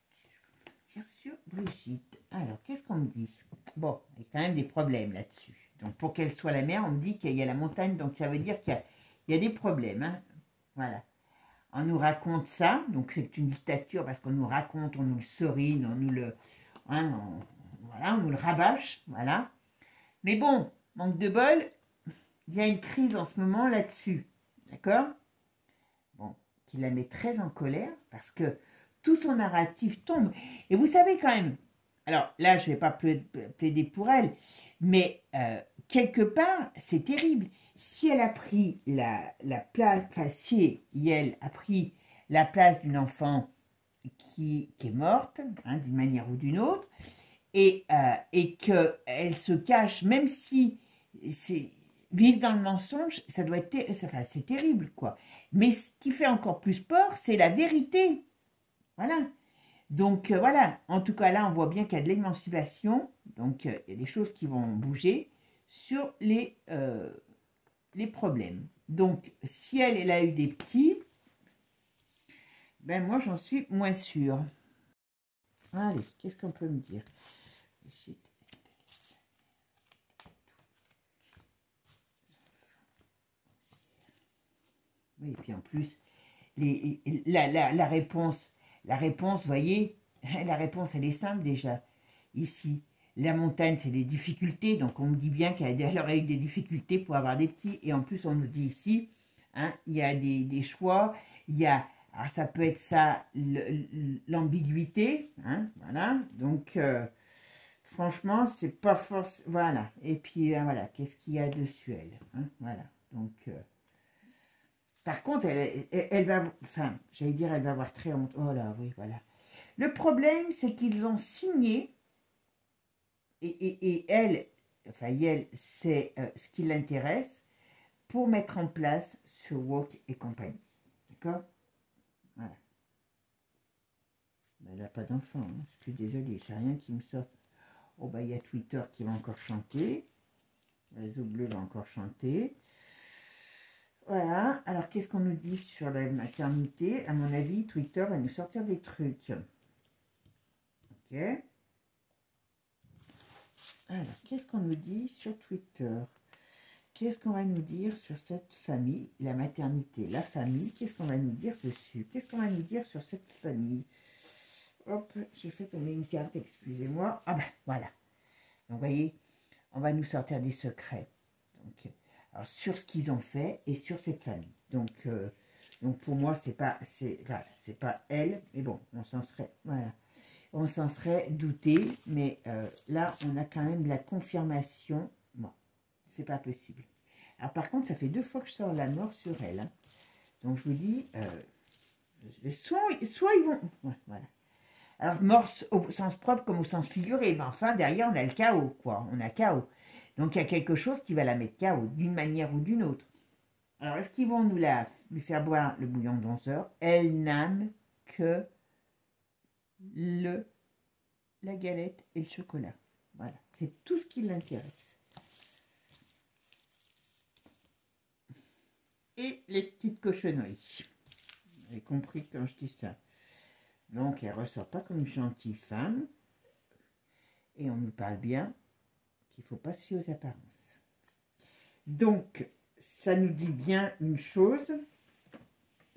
Qu'est-ce qu'on peut me dire sur Brigitte? Alors, qu'est-ce qu'on me dit? Bon, il y a quand même des problèmes là-dessus. Donc, pour qu'elle soit la mère, on me dit qu'il y a la montagne. Donc, ça veut dire qu'il y a des problèmes. Hein. Voilà. On nous raconte ça, donc c'est une dictature parce qu'on nous raconte, on nous le serine, on nous le, hein, voilà, on nous le rabâche, voilà. Mais bon, manque de bol, il y a une crise en ce moment là-dessus, d'accord? Bon, qui la met très en colère parce que tout son narratif tombe. Et vous savez quand même, alors là je ne vais pas plaider pour elle, mais quelque part c'est terrible. Si elle a pris la place, enfin si elle a pris la place d'une enfant qui est morte, hein, d'une manière ou d'une autre, et qu'elle se cache, même si vivre dans le mensonge, ça doit être, enfin, c'est terrible, quoi. Mais ce qui fait encore plus peur, c'est la vérité. Voilà. Donc, voilà. En tout cas, là, on voit bien qu'il y a de l'émancipation. Donc, il y a des choses qui vont bouger. sur les problèmes. Donc, si elle a eu des petits, ben moi, j'en suis moins sûre. Allez, qu'est-ce qu'on peut me dire? Oui, et puis en plus, la réponse, vous voyez, la réponse, elle est simple déjà. Ici, la montagne, c'est des difficultés. Donc, on me dit bien qu'elle aurait eu des difficultés pour avoir des petits. Et en plus, on nous dit ici, hein, il y a des choix. Il y a, alors ça peut être ça, l'ambiguïté. Hein, voilà. Donc, franchement, c'est pas force. Voilà. Et puis, voilà, qu'est-ce qu'il y a dessus, elle, hein, voilà. Donc, par contre, elle va, enfin, j'allais dire, elle va avoir très honte. Oh là, oui, voilà. Le problème, c'est qu'ils ont signé, et elle, enfin, elle, c'est ce qui l'intéresse, pour mettre en place ce Walk et compagnie. D'accord? Voilà. Elle n'a pas d'enfant, hein. Je suis désolée, j'ai rien qui me sort. Oh, bah, il y a Twitter qui va encore chanter. Le réseau bleu va encore chanter. Voilà, alors qu'est-ce qu'on nous dit sur la maternité? À mon avis, Twitter va nous sortir des trucs. Ok. Alors, qu'est-ce qu'on nous dit sur Twitter? Qu'est-ce qu'on va nous dire sur cette famille? La maternité, la famille, qu'est-ce qu'on va nous dire dessus? Qu'est-ce qu'on va nous dire sur cette famille? Hop, j'ai fait tomber une carte, excusez-moi. Ah ben, voilà. Donc, vous voyez, on va nous sortir des secrets. Donc, alors, sur ce qu'ils ont fait et sur cette famille. Donc pour moi, c'est pas elle, mais bon, on s'en serait, voilà, on s'en serait douté, mais là, on a quand même la confirmation. Bon, c'est pas possible. Alors, par contre, ça fait 2 fois que je sors la mort sur elle. Hein. Donc, je vous dis, soit ils vont, ouais, voilà. Alors, mort au sens propre comme au sens figuré, mais enfin, derrière, on a le chaos, quoi. On a chaos. Donc, il y a quelque chose qui va la mettre KO, d'une manière ou d'une autre. Alors, est-ce qu'ils vont lui faire boire le bouillon d'11 heures? Elle n'aime que la galette et le chocolat. Voilà, c'est tout ce qui l'intéresse. Et les petites cochonneries. Vous avez compris quand je dis ça. Donc, elle ne ressort pas comme une gentille femme. Et on nous parle bien qu'il ne faut pas se fier aux apparences. Donc, ça nous dit bien une chose.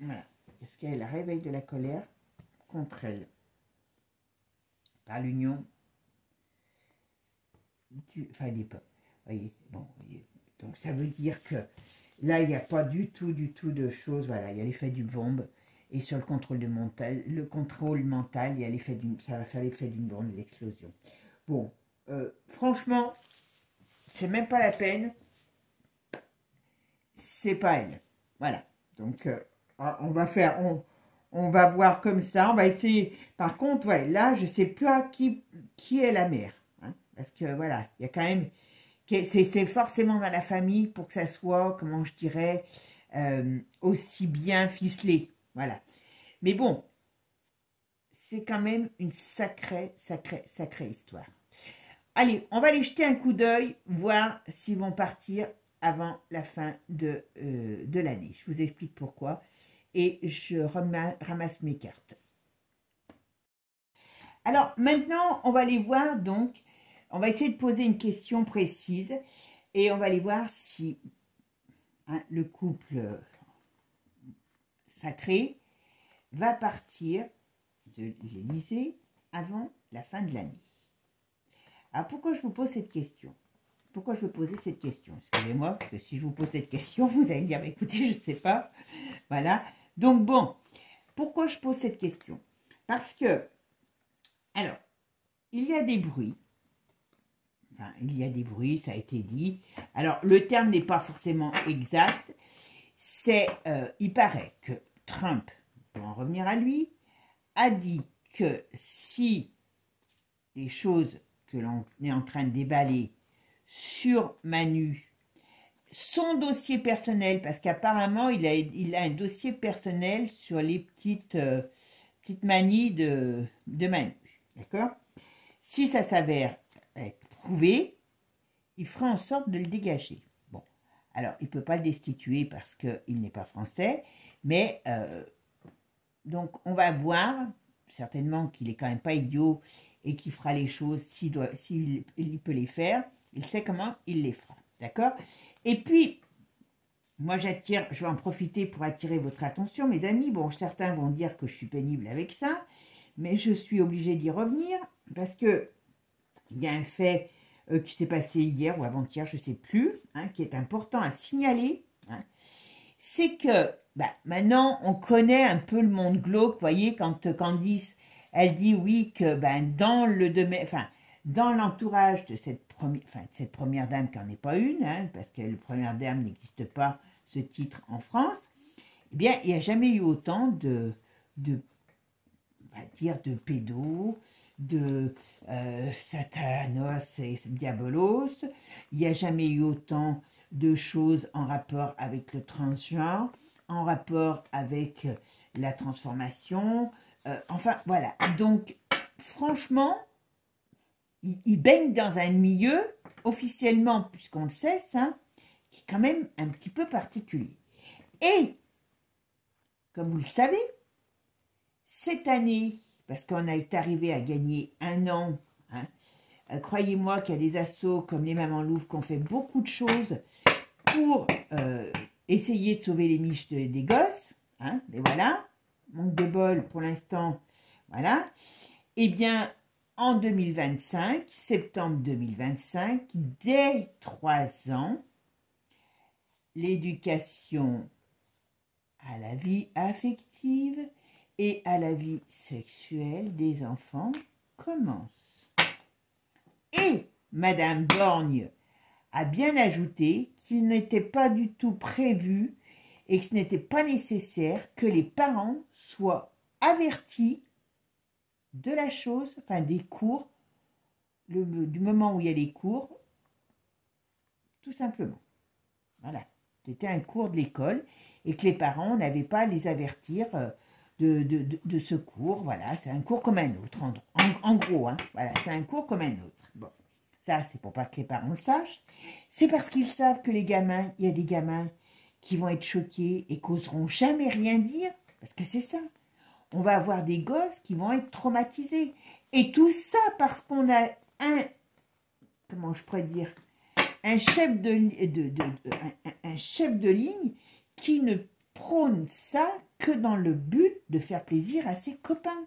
Voilà. Est-ce qu'elle a réveil de la colère contre elle par l'union enfin, il n'est pas. Voyez, bon, voyez. Donc, ça veut dire que là, il n'y a pas du tout de choses. Voilà, il y a l'effet d'une bombe. Et sur le contrôle mental, il y a l'effet ça va faire l'effet d'une bombe, l'explosion. Bon, franchement, c'est même pas la peine. C'est pas elle. Voilà. Donc, on va faire, on va voir comme ça. On va essayer. Par contre, ouais, là, je sais plus à qui est la mère. Hein, parce que, voilà, il y a quand même... C'est forcément dans la famille pour que ça soit, comment je dirais, aussi bien ficelé. Voilà. Mais bon, c'est quand même une sacrée histoire. Allez, on va aller jeter un coup d'œil, voir s'ils vont partir avant la fin de l'année. Je vous explique pourquoi. Et je ramasse mes cartes. Alors, maintenant, on va aller voir, donc, on va essayer de poser une question précise. Et on va aller voir si hein, le couple sacré va partir de l'Élysée avant la fin de l'année. Alors, pourquoi je vous pose cette question? Pourquoi je veux poser cette question? Excusez-moi, parce que si je vous pose cette question, vous allez me dire, écoutez, je ne sais pas. Voilà. Donc, bon, pourquoi je pose cette question? Parce que, alors, il y a des bruits. Enfin, il y a des bruits, ça a été dit. Alors, le terme n'est pas forcément exact. C'est, il paraît que Trump, pour en revenir à lui, a dit que si les choses que l'on est en train de déballer sur Manu, son dossier personnel, parce qu'apparemment il a un dossier personnel sur les petites manies de Manu, d'accord? Si ça s'avère être prouvé, il fera en sorte de le dégager. Bon, alors, il ne peut pas le destituer parce qu'il n'est pas français, mais donc, on va voir, certainement qu'il n'est quand même pas idiot et qu'il fera les choses s'il peut les faire. Il sait comment il les fera, d'accord? Et puis, moi, je vais en profiter pour attirer votre attention, mes amis. Bon, certains vont dire que je suis pénible avec ça, mais je suis obligée d'y revenir parce que il y a un fait qui s'est passé hier ou avant-hier, je ne sais plus, hein, qui est important à signaler. Hein. C'est que maintenant, on connaît un peu le monde glauque. Vous voyez, quand Candice, elle dit oui que dans l'entourage de cette première dame, qui n'en est pas une, hein, parce que la première dame n'existe pas, ce titre en France, eh bien, il n'y a jamais eu autant de pédos, de satanos et diabolos. Il n'y a jamais eu autant de choses en rapport avec le transgenre, en rapport avec la transformation. Enfin, voilà. Donc, franchement, il baigne dans un milieu, officiellement, puisqu'on le sait, ça, qui est quand même un petit peu particulier. Et, comme vous le savez, cette année, parce qu'on a été arrivé à gagner 1 an, hein, croyez-moi qu'il y a des assos comme les Mamans Louves qui ont fait beaucoup de choses pour essayer de sauver les miches des gosses. Hein, et voilà, manque de bol pour l'instant, voilà. Eh bien, en 2025, septembre 2025, dès 3 ans, l'éducation à la vie affective et à la vie sexuelle des enfants commence. Et Madame Borgne a bien ajouté qu'il n'était pas du tout prévu et que ce n'était pas nécessaire que les parents soient avertis de la chose, enfin des cours, du moment où il y a les cours, tout simplement. Voilà, c'était un cours de l'école et que les parents n'avaient pas à les avertir de ce cours. Voilà, c'est un cours comme un autre, en gros, hein, voilà, c'est un cours comme un autre. Bon, ça, c'est pour pas que les parents le sachent. C'est parce qu'ils savent que les gamins, il y a des gamins qui vont être choqués et qu'oseront jamais rien dire, parce que c'est ça. On va avoir des gosses qui vont être traumatisés. Et tout ça parce qu'on a comment je pourrais dire, un chef de ligne qui ne prône ça que dans le but de faire plaisir à ses copains.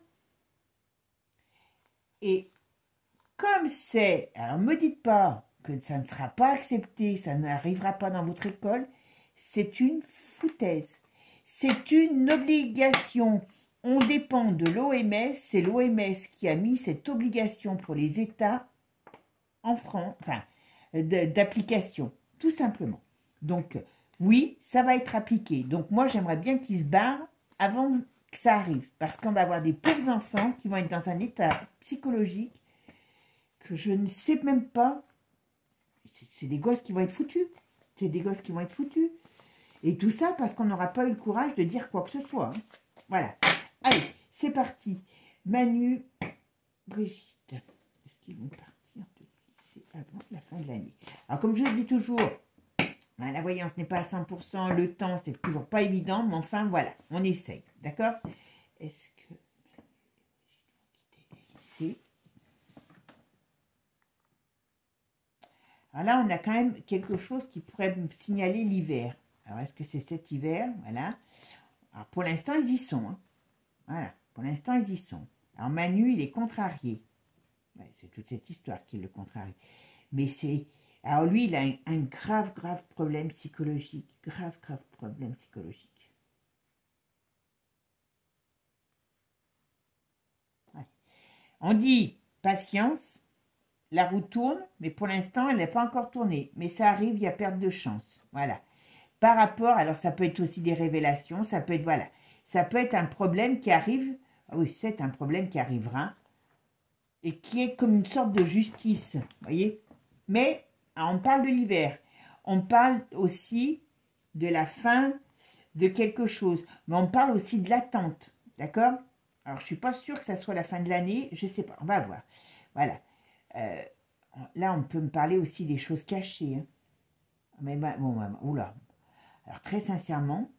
Et comme c'est, alors me dites pas que ça ne sera pas accepté, ça n'arrivera pas dans votre école, c'est une foutaise. C'est une obligation. On dépend de l'OMS, c'est l'OMS qui a mis cette obligation pour les États en France, enfin, d'application, tout simplement. Donc, oui, ça va être appliqué. Donc, moi, j'aimerais bien qu'ils se barrent avant que ça arrive, parce qu'on va avoir des pauvres enfants qui vont être dans un état psychologique que je ne sais même pas. C'est des gosses qui vont être foutus. C'est des gosses qui vont être foutus. Et tout ça parce qu'on n'aura pas eu le courage de dire quoi que ce soit. Hein. Voilà. Allez, c'est parti. Manu, Brigitte, est-ce qu'ils vont partir de lycée avant la fin de l'année? Alors, comme je le dis toujours, la voyance n'est pas à 100%, le temps, c'est toujours pas évident, mais enfin, voilà, on essaye, d'accord? Est-ce que Manu et Brigitte vont quitter le lycée? Alors là, on a quand même quelque chose qui pourrait me signaler l'hiver. Alors, est-ce que c'est cet hiver? Voilà. Alors, pour l'instant, ils y sont, hein. Voilà, pour l'instant, ils y sont. Alors, Manu, il est contrarié. Ouais, c'est toute cette histoire qui le contrarie. Mais c'est... Alors, lui, il a un grave problème psychologique. Grave problème psychologique. Ouais. On dit patience, la roue tourne, mais pour l'instant, elle n'est pas encore tournée. Mais ça arrive, il y a perte de chance. Voilà. Par rapport, alors ça peut être aussi des révélations, ça peut être, voilà. Ça peut être un problème qui arrive, ah oui, c'est un problème qui arrivera, et qui est comme une sorte de justice, vous voyez. Mais on parle de l'hiver, on parle aussi de la fin de quelque chose, mais on parle aussi de l'attente, d'accord? Alors, je ne suis pas sûre que ça soit la fin de l'année, je ne sais pas, on va voir. Voilà. Là, on peut me parler aussi des choses cachées. Hein. Mais bon, oula. Alors, très sincèrement,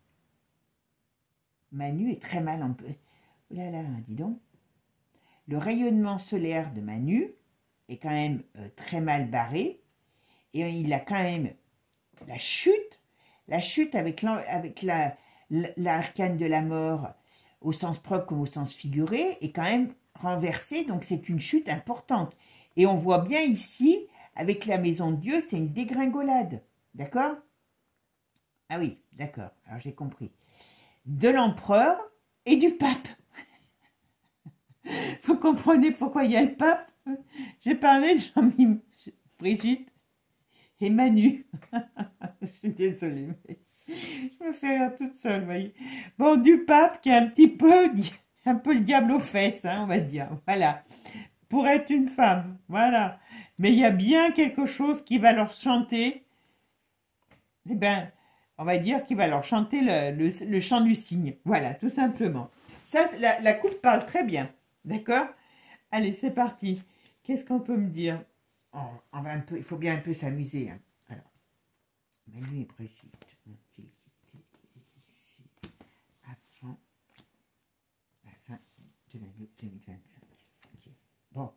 Manu est très mal en peu. Oh là là, dis donc. Le rayonnement solaire de Manu est quand même très mal barré. Et il a quand même la chute avec l'arcane de la mort au sens propre comme au sens figuré est quand même renversée. Donc, c'est une chute importante. Et on voit bien ici, avec la maison de Dieu, c'est une dégringolade. D'accord? Ah oui, d'accord. Alors, j'ai compris. De l'empereur et du pape. Vous comprenez pourquoi il y a le pape? J'ai parlé de Brigitte et Manu. Je suis désolée, mais je me fais rire toute seule, vous voyez. Bon, du pape qui est un peu le diable aux fesses, hein, on va dire. Voilà. Pour être une femme, voilà. Mais il y a bien quelque chose qui va leur chanter. Eh bien, on va dire qu'il va leur chanter le chant du cygne. Voilà, tout simplement. Ça, la coupe parle très bien. D'accord? Allez, c'est parti. Qu'est-ce qu'on peut me dire? On va un peu, il faut bien un peu s'amuser. Hein. Alors, Manu et Brigitte ont-ils quitté ici avant la fin de l'année 2025? Okay. Bon.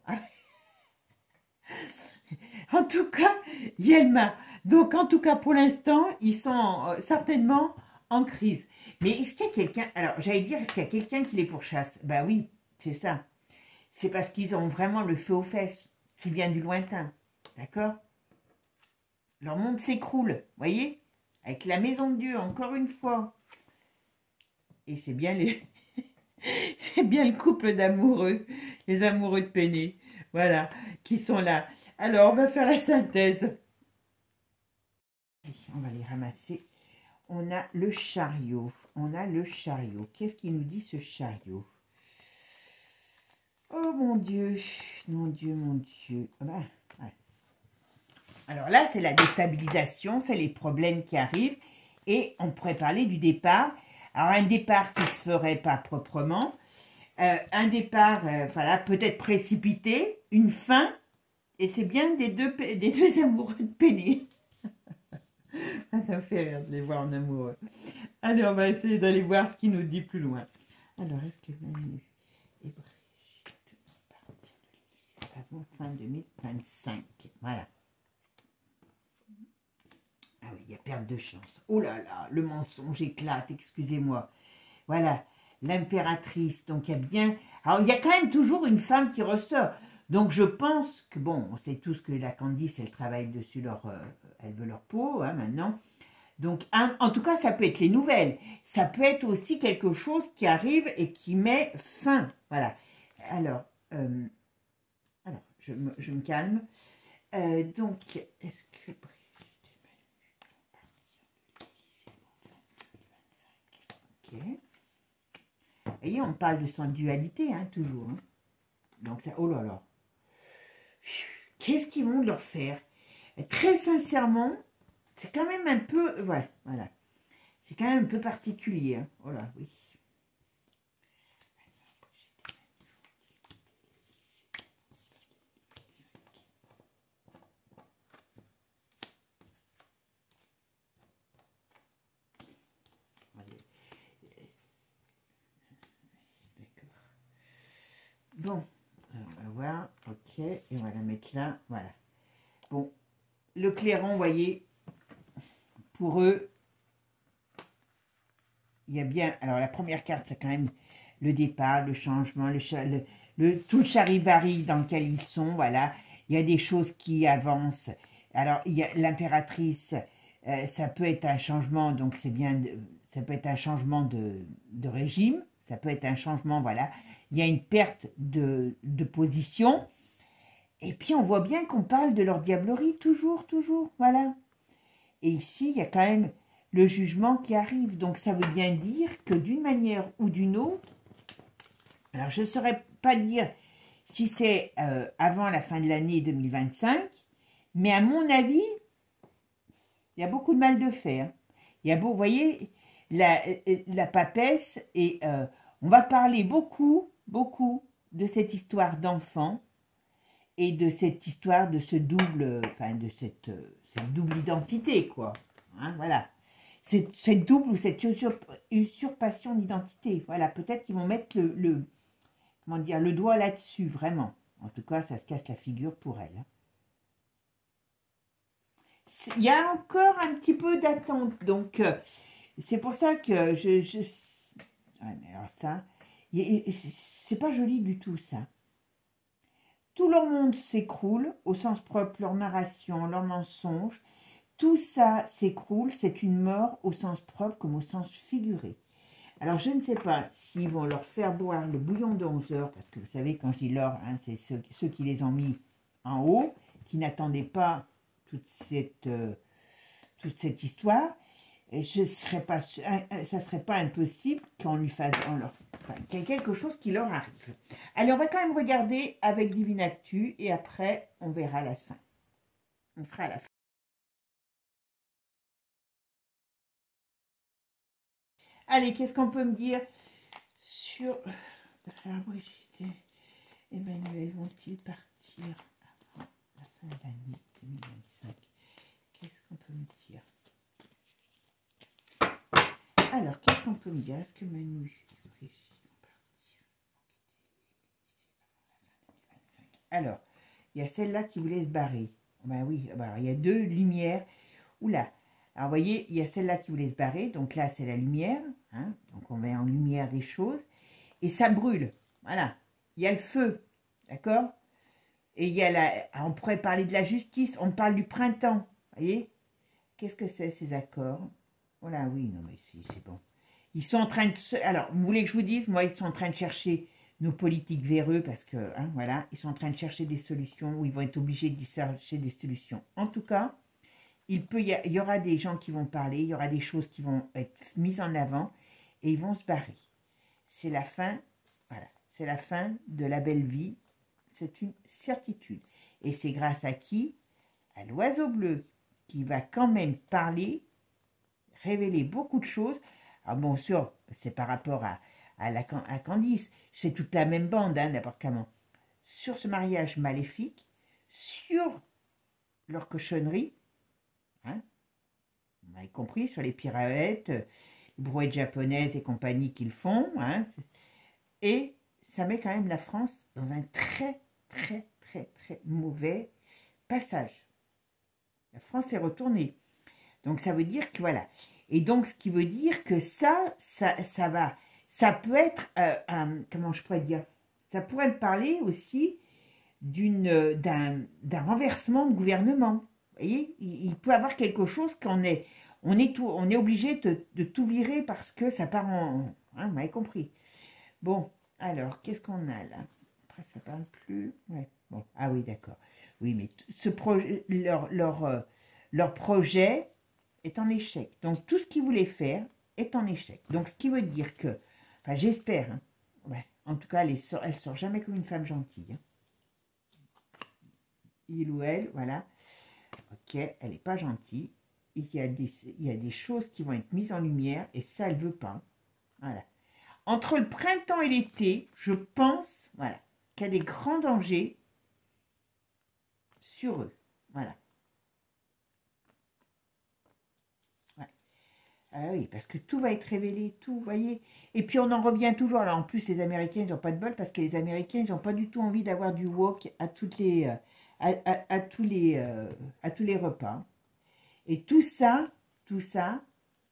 En tout cas, Yelma. Donc, en tout cas, pour l'instant, ils sont certainement en crise. Mais est-ce qu'il y a quelqu'un... Alors, j'allais dire, est-ce qu'il y a quelqu'un qui les pourchasse? Ben oui, c'est ça. C'est parce qu'ils ont vraiment le feu aux fesses, qui vient du lointain. D'accord? Leur monde s'écroule, voyez? Avec la maison de Dieu, encore une fois. Et c'est bien c'est bien le couple d'amoureux, les amoureux de Péné, voilà, qui sont là. Alors, on va faire la synthèse. On va les ramasser. On a le chariot. On a le chariot. Qu'est-ce qu'il nous dit, ce chariot? Oh, mon Dieu. Mon Dieu, mon Dieu. Ah ben, ouais. Alors là, c'est la déstabilisation, c'est les problèmes qui arrivent. Et on pourrait parler du départ. Alors, un départ qui ne se ferait pas proprement. Un départ, voilà, peut-être précipité. Une fin. Et c'est bien des deux amoureux de Péné. Ça me fait rire de les voir en amoureux. Allez, on va essayer d'aller voir ce qu'il nous dit plus loin. Alors, est-ce que Manu et Brigitte vont partir de lycée avant fin 2025? Voilà. Ah oui, il y a perte de chance. Oh là là, le mensonge éclate, excusez-moi. Voilà, l'impératrice. Donc, il y a bien... Alors, il y a quand même toujours une femme qui ressort. Donc, je pense que, bon, on sait tous que la Candice, elle travaille dessus elle veut leur peau, hein, maintenant. Donc, en tout cas, ça peut être les nouvelles. Ça peut être aussi quelque chose qui arrive et qui met fin. Voilà. Alors, je me calme. Donc, est-ce que Brigitte et Manu vont partir de lycée en fin 2025? Ok. Vous voyez, on parle de son dualité, hein, toujours. Hein. Donc, ça, oh là là. Qu'est-ce qu'ils vont leur faire? Très sincèrement, c'est quand même un peu... Ouais, voilà. C'est quand même un peu particulier. Hein. Oh là, oui. D'accord. Bon, alors, on va voir. Ok, et on va la mettre là. Voilà. Bon, le clairon, vous voyez, pour eux, il y a bien... Alors, la première carte, c'est quand même le départ, le changement, tout le charivari dans lequel ils sont, voilà. Il y a des choses qui avancent. Alors, il y a l'impératrice, ça peut être un changement, donc c'est bien... Ça peut être un changement de régime, ça peut être un changement, voilà. Il y a une perte de position. Et puis, on voit bien qu'on parle de leur diablerie, toujours, voilà. Et ici, il y a quand même le jugement qui arrive. Donc, ça veut bien dire que d'une manière ou d'une autre, alors je ne saurais pas dire si c'est avant la fin de l'année 2025, mais à mon avis, il y a beaucoup de mal de fer. Il y a vous voyez, la papesse, et on va parler beaucoup de cette histoire d'enfant. et de cette histoire de ce double, enfin de cette double identité, quoi. Hein, voilà. Cette double ou cette usurpation d'identité. Voilà, peut-être qu'ils vont mettre comment dire, le doigt là-dessus, vraiment. En tout cas, ça se casse la figure pour elle. Hein. Il y a encore un petit peu d'attente, donc c'est pour ça que ouais, mais alors ça, c'est pas joli du tout, ça. Tout leur monde s'écroule, au sens propre, leur narration, leurs mensonges. Tout ça s'écroule, c'est une mort au sens propre comme au sens figuré. Alors, je ne sais pas s'ils vont leur faire boire le bouillon de 11 heures, parce que vous savez, quand je dis leur, hein, c'est ceux qui les ont mis en haut, qui n'attendaient pas toute cette histoire. Et ça serait pas impossible qu'on lui fasse, enfin, qu'il y ait quelque chose qui leur arrive. Allez, on va quand même regarder avec Divinactu, et après, on verra la fin. On sera à la fin. Allez, qu'est-ce qu'on peut me dire sur Brigitte et Emmanuel? Vont-ils partir avant la fin de l'année 2025? Qu'est-ce qu'on peut me dire? Alors, qu'est-ce qu'on peut me dire? Est-ce que Manu et Brigitte vont partir? Alors, il y a celle-là qui voulait se barrer. Ben oui, alors, il y a deux lumières. Oula. Alors, vous voyez, il y a celle-là qui voulait se barrer. Donc là, c'est la lumière. Hein, donc, on met en lumière des choses. Et ça brûle. Voilà. Il y a le feu. D'accord? Et il y a on pourrait parler de la justice. On parle du printemps. Vous voyez? Qu'est-ce que c'est, ces accords? Voilà, oui, non, mais si, c'est bon. Ils sont en train de... Alors, vous voulez que je vous dise? Moi, ils sont en train de chercher nos politiques véreux parce que, hein, voilà, ils sont en train de chercher des solutions où ils vont être obligés de chercher des solutions. En tout cas, il y aura des gens qui vont parler, il y aura des choses qui vont être mises en avant et ils vont se barrer. C'est la fin, voilà, c'est la fin de la belle vie, c'est une certitude. Et c'est grâce à qui? À l'oiseau bleu, qui va quand même parler, révéler beaucoup de choses. Alors bon, sûr, c'est par rapport à Candice, c'est toute la même bande, hein, n'importe comment. Sur ce mariage maléfique, sur leur cochonnerie, hein, vous m'avez compris, sur les pirouettes, les brouettes japonaises et compagnie qu'ils font, hein, et ça met quand même la France dans un très, très, très, très mauvais passage. La France est retournée. Donc, ça veut dire que, voilà. Et donc, ce qui veut dire que ça peut être, comment je pourrais dire, ça pourrait me parler aussi d'un renversement de gouvernement. Vous voyez, il peut y avoir quelque chose qu'on est, on est obligé de tout virer parce que ça part en, hein, vous m'avez compris. Bon, alors, qu'est-ce qu'on a là? Après, ça parle plus. Ouais, bon, ah oui, d'accord. Oui, mais ce projet, leur projet est en échec. Donc, tout ce qu'ils voulaient faire est en échec. Donc, ce qui veut dire que, enfin, j'espère, hein, ouais, en tout cas, elle sort jamais comme une femme gentille. Hein. Il ou elle, voilà. Ok, elle n'est pas gentille. Il y a des choses qui vont être mises en lumière et ça, elle ne veut pas. Voilà. Entre le printemps et l'été, je pense, voilà, qu'il y a des grands dangers sur eux. Voilà. Ah oui, parce que tout va être révélé, tout, vous voyez. Et puis on en revient toujours. Alors en plus, les Américains, ils n'ont pas de bol parce que les Américains, ils n'ont pas du tout envie d'avoir du woke à toutes les, à tous les repas. Et tout ça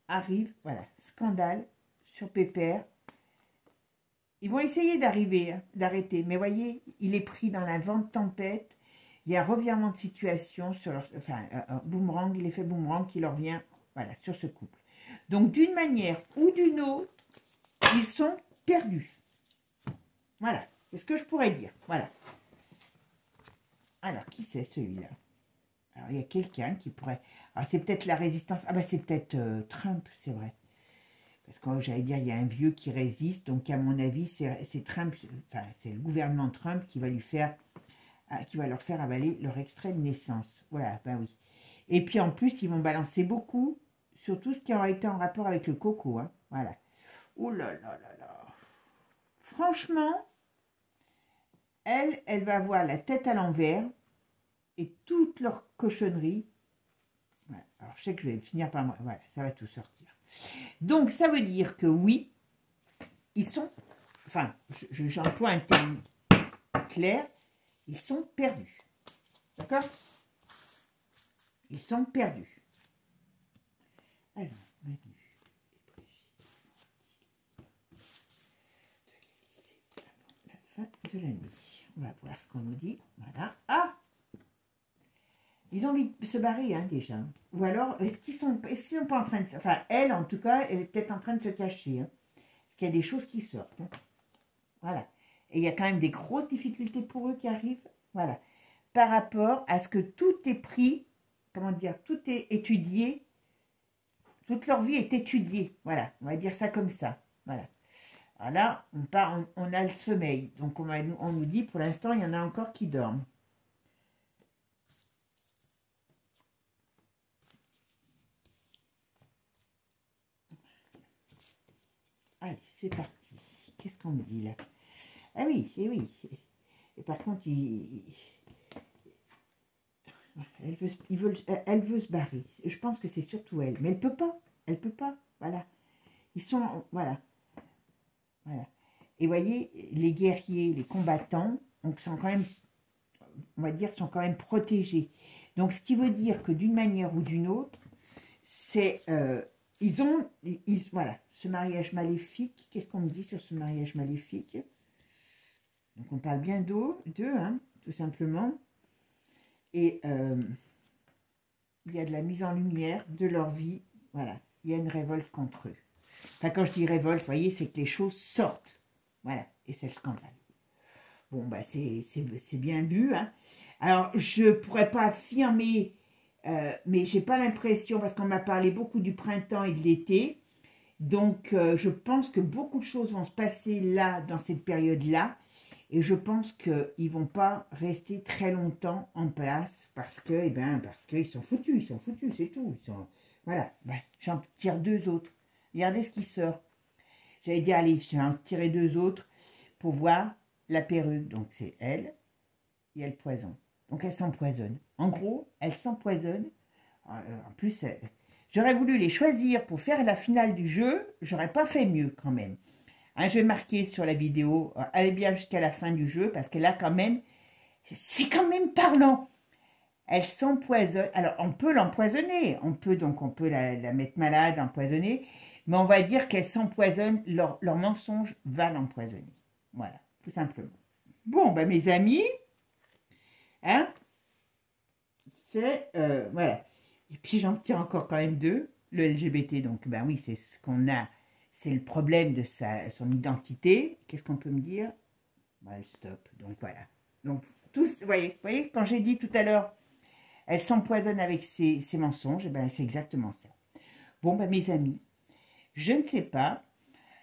arrive, voilà, scandale sur Pépère. Ils vont essayer d'arriver, hein, d'arrêter. Mais voyez, il est pris dans la vent de tempête. Il y a un revirement de situation sur leur, enfin, boomerang, l'effet boomerang qui leur vient, voilà, sur ce couple. Donc, d'une manière ou d'une autre, ils sont perdus. Voilà. C'est ce que je pourrais dire. Voilà. Alors, qui c'est celui-là? Alors, il y a quelqu'un qui pourrait... Alors, c'est peut-être la résistance. Ah, ben, c'est peut-être Trump, c'est vrai. Parce que j'allais dire, il y a un vieux qui résiste. Donc, à mon avis, c'est Trump... Enfin, c'est le gouvernement Trump qui va leur faire avaler leur extrait de naissance. Voilà, ben oui. Et puis, en plus, ils vont balancer beaucoup sur tout ce qui aura été en rapport avec le coco. Hein. Voilà. Oh là là là là. Franchement, elle va avoir la tête à l'envers et toute leur cochonnerie. Voilà. Alors, je sais que je vais finir par moi. Voilà, ça va tout sortir. Donc, ça veut dire que oui, ils sont, enfin, j'emploie un terme clair, ils sont perdus. D'accord? Ils sont perdus. Alors, Manu et Brigitte de les laisser avant la fin de la nuit. On va voir ce qu'on nous dit. Voilà. Ah! Ils ont envie de se barrer, hein, déjà. Ou alors, est-ce qu'ils sont pas en train de... Enfin, elle, en tout cas, elle est peut-être en train de se cacher. Hein, parce qu'il y a des choses qui sortent. Hein. Voilà. Et il y a quand même des grosses difficultés pour eux qui arrivent. Voilà. Par rapport à ce que tout est pris, comment dire, tout est étudié. Toute leur vie est étudiée. Voilà. On va dire ça comme ça. Voilà. Alors là, on a le sommeil. Donc, on nous dit, pour l'instant, il y en a encore qui dorment. Allez, c'est parti. Qu'est-ce qu'on me dit là? Ah oui, et oui. Et par contre, elle veut se barrer. Je pense que c'est surtout elle. Mais elle peut pas. Elle peut pas. Voilà. Ils sont... Voilà. Voilà. Et voyez, les guerriers, les combattants, donc sont quand même, on va dire, sont quand même protégés. Donc, ce qui veut dire que d'une manière ou d'une autre, c'est... voilà, ce mariage maléfique. Qu'est-ce qu'on me dit sur ce mariage maléfique? Donc, on parle bien d'eux, hein, tout simplement. Et il y a de la mise en lumière de leur vie. Voilà, il y a une révolte contre eux. Enfin, quand je dis révolte, vous voyez, c'est que les choses sortent. Voilà, et c'est le scandale. Bon, bah, c'est bien vu. Hein. Alors, je ne pourrais pas affirmer, mais j'ai pas l'impression, parce qu'on m'a parlé beaucoup du printemps et de l'été. Donc, je pense que beaucoup de choses vont se passer là, dans cette période-là. Et je pense qu'ils ne vont pas rester très longtemps en place parce que, parce qu'ils sont foutus, c'est tout. Voilà, j'en tire deux autres. Regardez ce qui sort. J'allais dire, allez, je vais en tirer deux autres pour voir la perruque. Donc, c'est elle et elle poison. Donc, elle s'empoisonne. En gros, elle s'empoisonne. En plus, j'aurais voulu les choisir pour faire la finale du jeu. J'aurais pas fait mieux quand même. Hein, je vais marquer sur la vidéo, allez bien jusqu'à la fin du jeu, parce que là, quand même, c'est quand même parlant. Elle s'empoisonne. Alors, on peut l'empoisonner. On peut la mettre malade, empoisonner. Mais on va dire qu'elle s'empoisonne. Leur mensonge va l'empoisonner. Voilà, tout simplement. Bon, ben, mes amis, hein, c'est, voilà. Et puis, j'en tire encore quand même deux. Le LGBT, donc, ben oui, c'est ce qu'on a. C'est le problème de son identité. Qu'est-ce qu'on peut me dire? Ben, stop. Donc, voilà. Donc, tous, vous voyez, quand j'ai dit tout à l'heure, elle s'empoisonne avec ses mensonges, ben, c'est exactement ça. Bon, ben, mes amis, je ne sais pas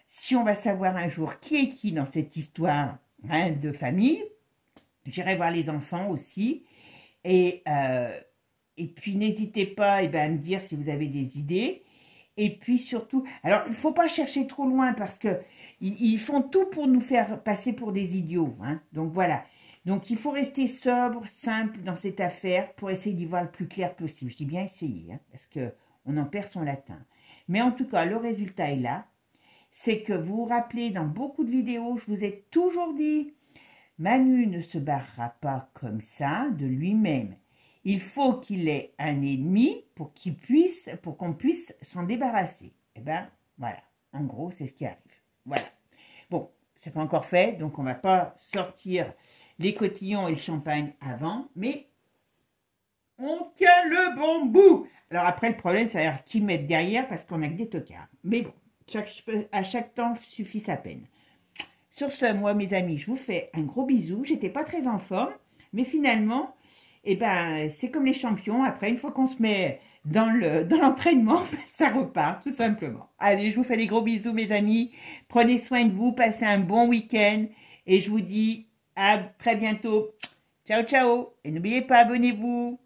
si on va savoir un jour qui est qui dans cette histoire, hein, de famille. J'irai voir les enfants aussi. Et puis, n'hésitez pas à me dire si vous avez des idées. Et puis surtout, alors il ne faut pas chercher trop loin parce que ils font tout pour nous faire passer pour des idiots. Hein. Donc voilà. Donc il faut rester sobre, simple dans cette affaire pour essayer d'y voir le plus clair possible. Je dis bien essayer, hein, parce qu'on en perd son latin. Mais en tout cas, le résultat est là. C'est que vous vous rappelez, dans beaucoup de vidéos, je vous ai toujours dit, Manu ne se barrera pas comme ça de lui-même. Il faut qu'il ait un ennemi pour qu'on puisse s'en débarrasser. Eh bien, voilà. En gros, c'est ce qui arrive. Voilà. Bon, c'est pas encore fait, donc on va pas sortir les cotillons et le champagne avant, mais on tient le bon bout. Alors après, le problème, c'est qui mettre derrière parce qu'on a que des tocards. Mais bon, à chaque temps suffit sa peine. Sur ce, moi, mes amis, je vous fais un gros bisou. J'étais pas très en forme, mais finalement... c'est comme les champions, après, une fois qu'on se met dans l'entraînement, ça repart, tout simplement. Allez, je vous fais des gros bisous, mes amis. Prenez soin de vous, passez un bon week-end. Et je vous dis à très bientôt. Ciao, ciao. Et n'oubliez pas, abonnez-vous.